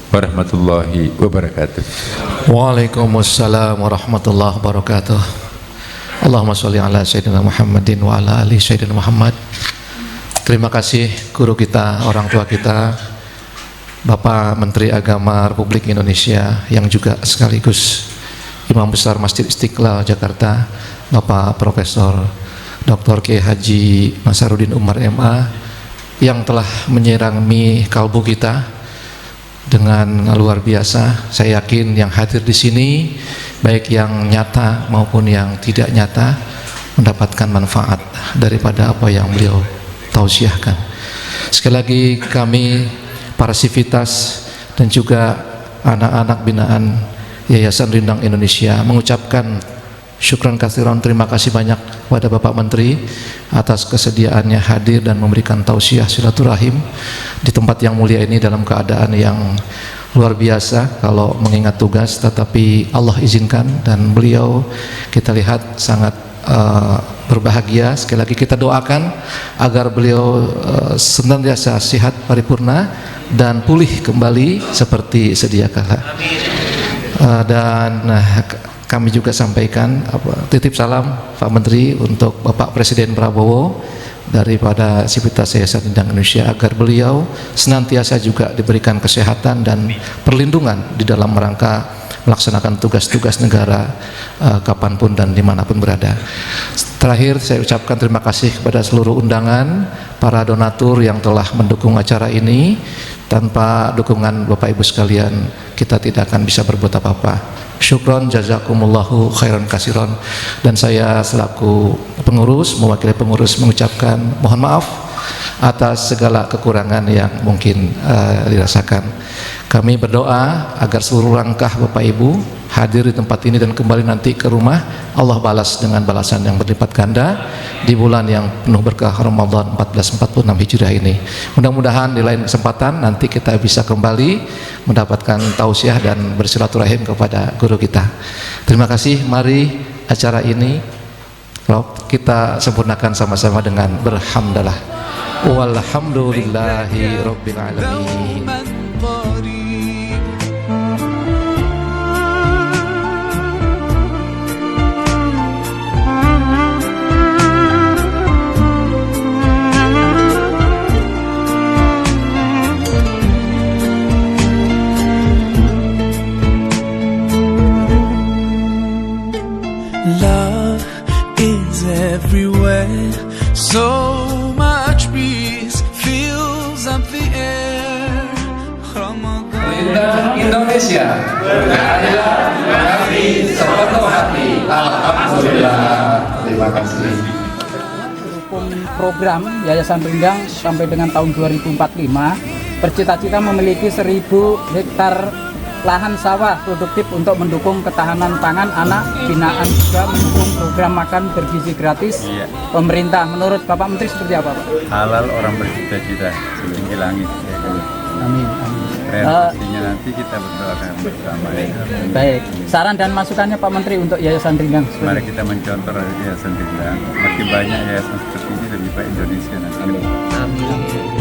Speaker 4: warahmatullahi wabarakatuh.
Speaker 2: Waalaikumsalam warahmatullahi wabarakatuh. Allahumma sholli ala sayyidina Muhammadin wa ala ali sayyidina Muhammad. Terima kasih guru kita, orang tua kita, Bapak Menteri Agama Republik Indonesia yang juga sekaligus Imam Besar Masjid Istiqlal Jakarta, Bapak Profesor Dr. Kiai Haji Nasaruddin Umar MA, yang telah menyirami kalbu kita dengan luar biasa. Saya yakin yang hadir di sini, baik yang nyata maupun yang tidak nyata, mendapatkan manfaat daripada apa yang beliau tausiahkan. Sekali lagi kami, para sivitas dan juga anak-anak binaan Yayasan Rindang Indonesia mengucapkan syukran katsiran, terima kasih banyak kepada Bapak Menteri atas kesediaannya hadir dan memberikan tausiah silaturahim di tempat yang mulia ini dalam keadaan yang luar biasa kalau mengingat tugas, tetapi Allah izinkan dan beliau kita lihat sangat berbahagia. Sekali lagi kita doakan agar beliau senantiasa sehat paripurna dan pulih kembali seperti sedia kala. Dan kami juga sampaikan titip salam Pak Menteri untuk Bapak Presiden Prabowo daripada Sivitas Yayasan Rindang Indonesia, agar beliau senantiasa juga diberikan kesehatan dan perlindungan di dalam rangka melaksanakan tugas-tugas negara kapanpun dan dimanapun berada. Terakhir saya ucapkan terima kasih kepada seluruh undangan, para donatur yang telah mendukung acara ini. Tanpa dukungan Bapak Ibu sekalian, kita tidak akan bisa berbuat apa-apa. Syukron jazakumullahu khairan kasiron. Dan saya selaku pengurus, mewakili pengurus mengucapkan mohon maaf atas segala kekurangan yang mungkin dirasakan. Kami berdoa agar seluruh langkah Bapak Ibu hadir di tempat ini dan kembali nanti ke rumah, Allah balas dengan balasan yang berlipat ganda di bulan yang penuh berkah Ramadan 1446 Hijriah ini. Mudah-mudahan di lain kesempatan nanti kita bisa kembali mendapatkan tausiah dan bersilaturahim kepada guru kita. Terima kasih. Mari acara ini kita sempurnakan sama-sama dengan berhamdalah. Walhamdulillahi rabbil alamin.
Speaker 1: Love is everywhere, so much peace fills up the air.
Speaker 2: Rindang Indonesia, keadilan bagi sepenuh hati. Alhamdulillah. Terima kasih.
Speaker 5: Program Yayasan Rindang sampai dengan tahun 2045 bercita-cita memiliki 1000 hektar lahan sawah produktif untuk mendukung ketahanan pangan anak binaan, juga mendukung program makan bergizi gratis pemerintah. Menurut Bapak Menteri seperti apa, Pak?
Speaker 4: Halal orang bercita-cita setinggi langit.
Speaker 5: Amin. Amin.
Speaker 4: Pastinya nanti kita berdoakan bersama.
Speaker 5: Baik, saran dan masukannya Pak Menteri untuk Yayasan Rindang.
Speaker 4: Mari kita mencontoh Yayasan Rindang. Makin banyak yayasan seperti ini lebih baik Indonesia nanti.
Speaker 5: Amin.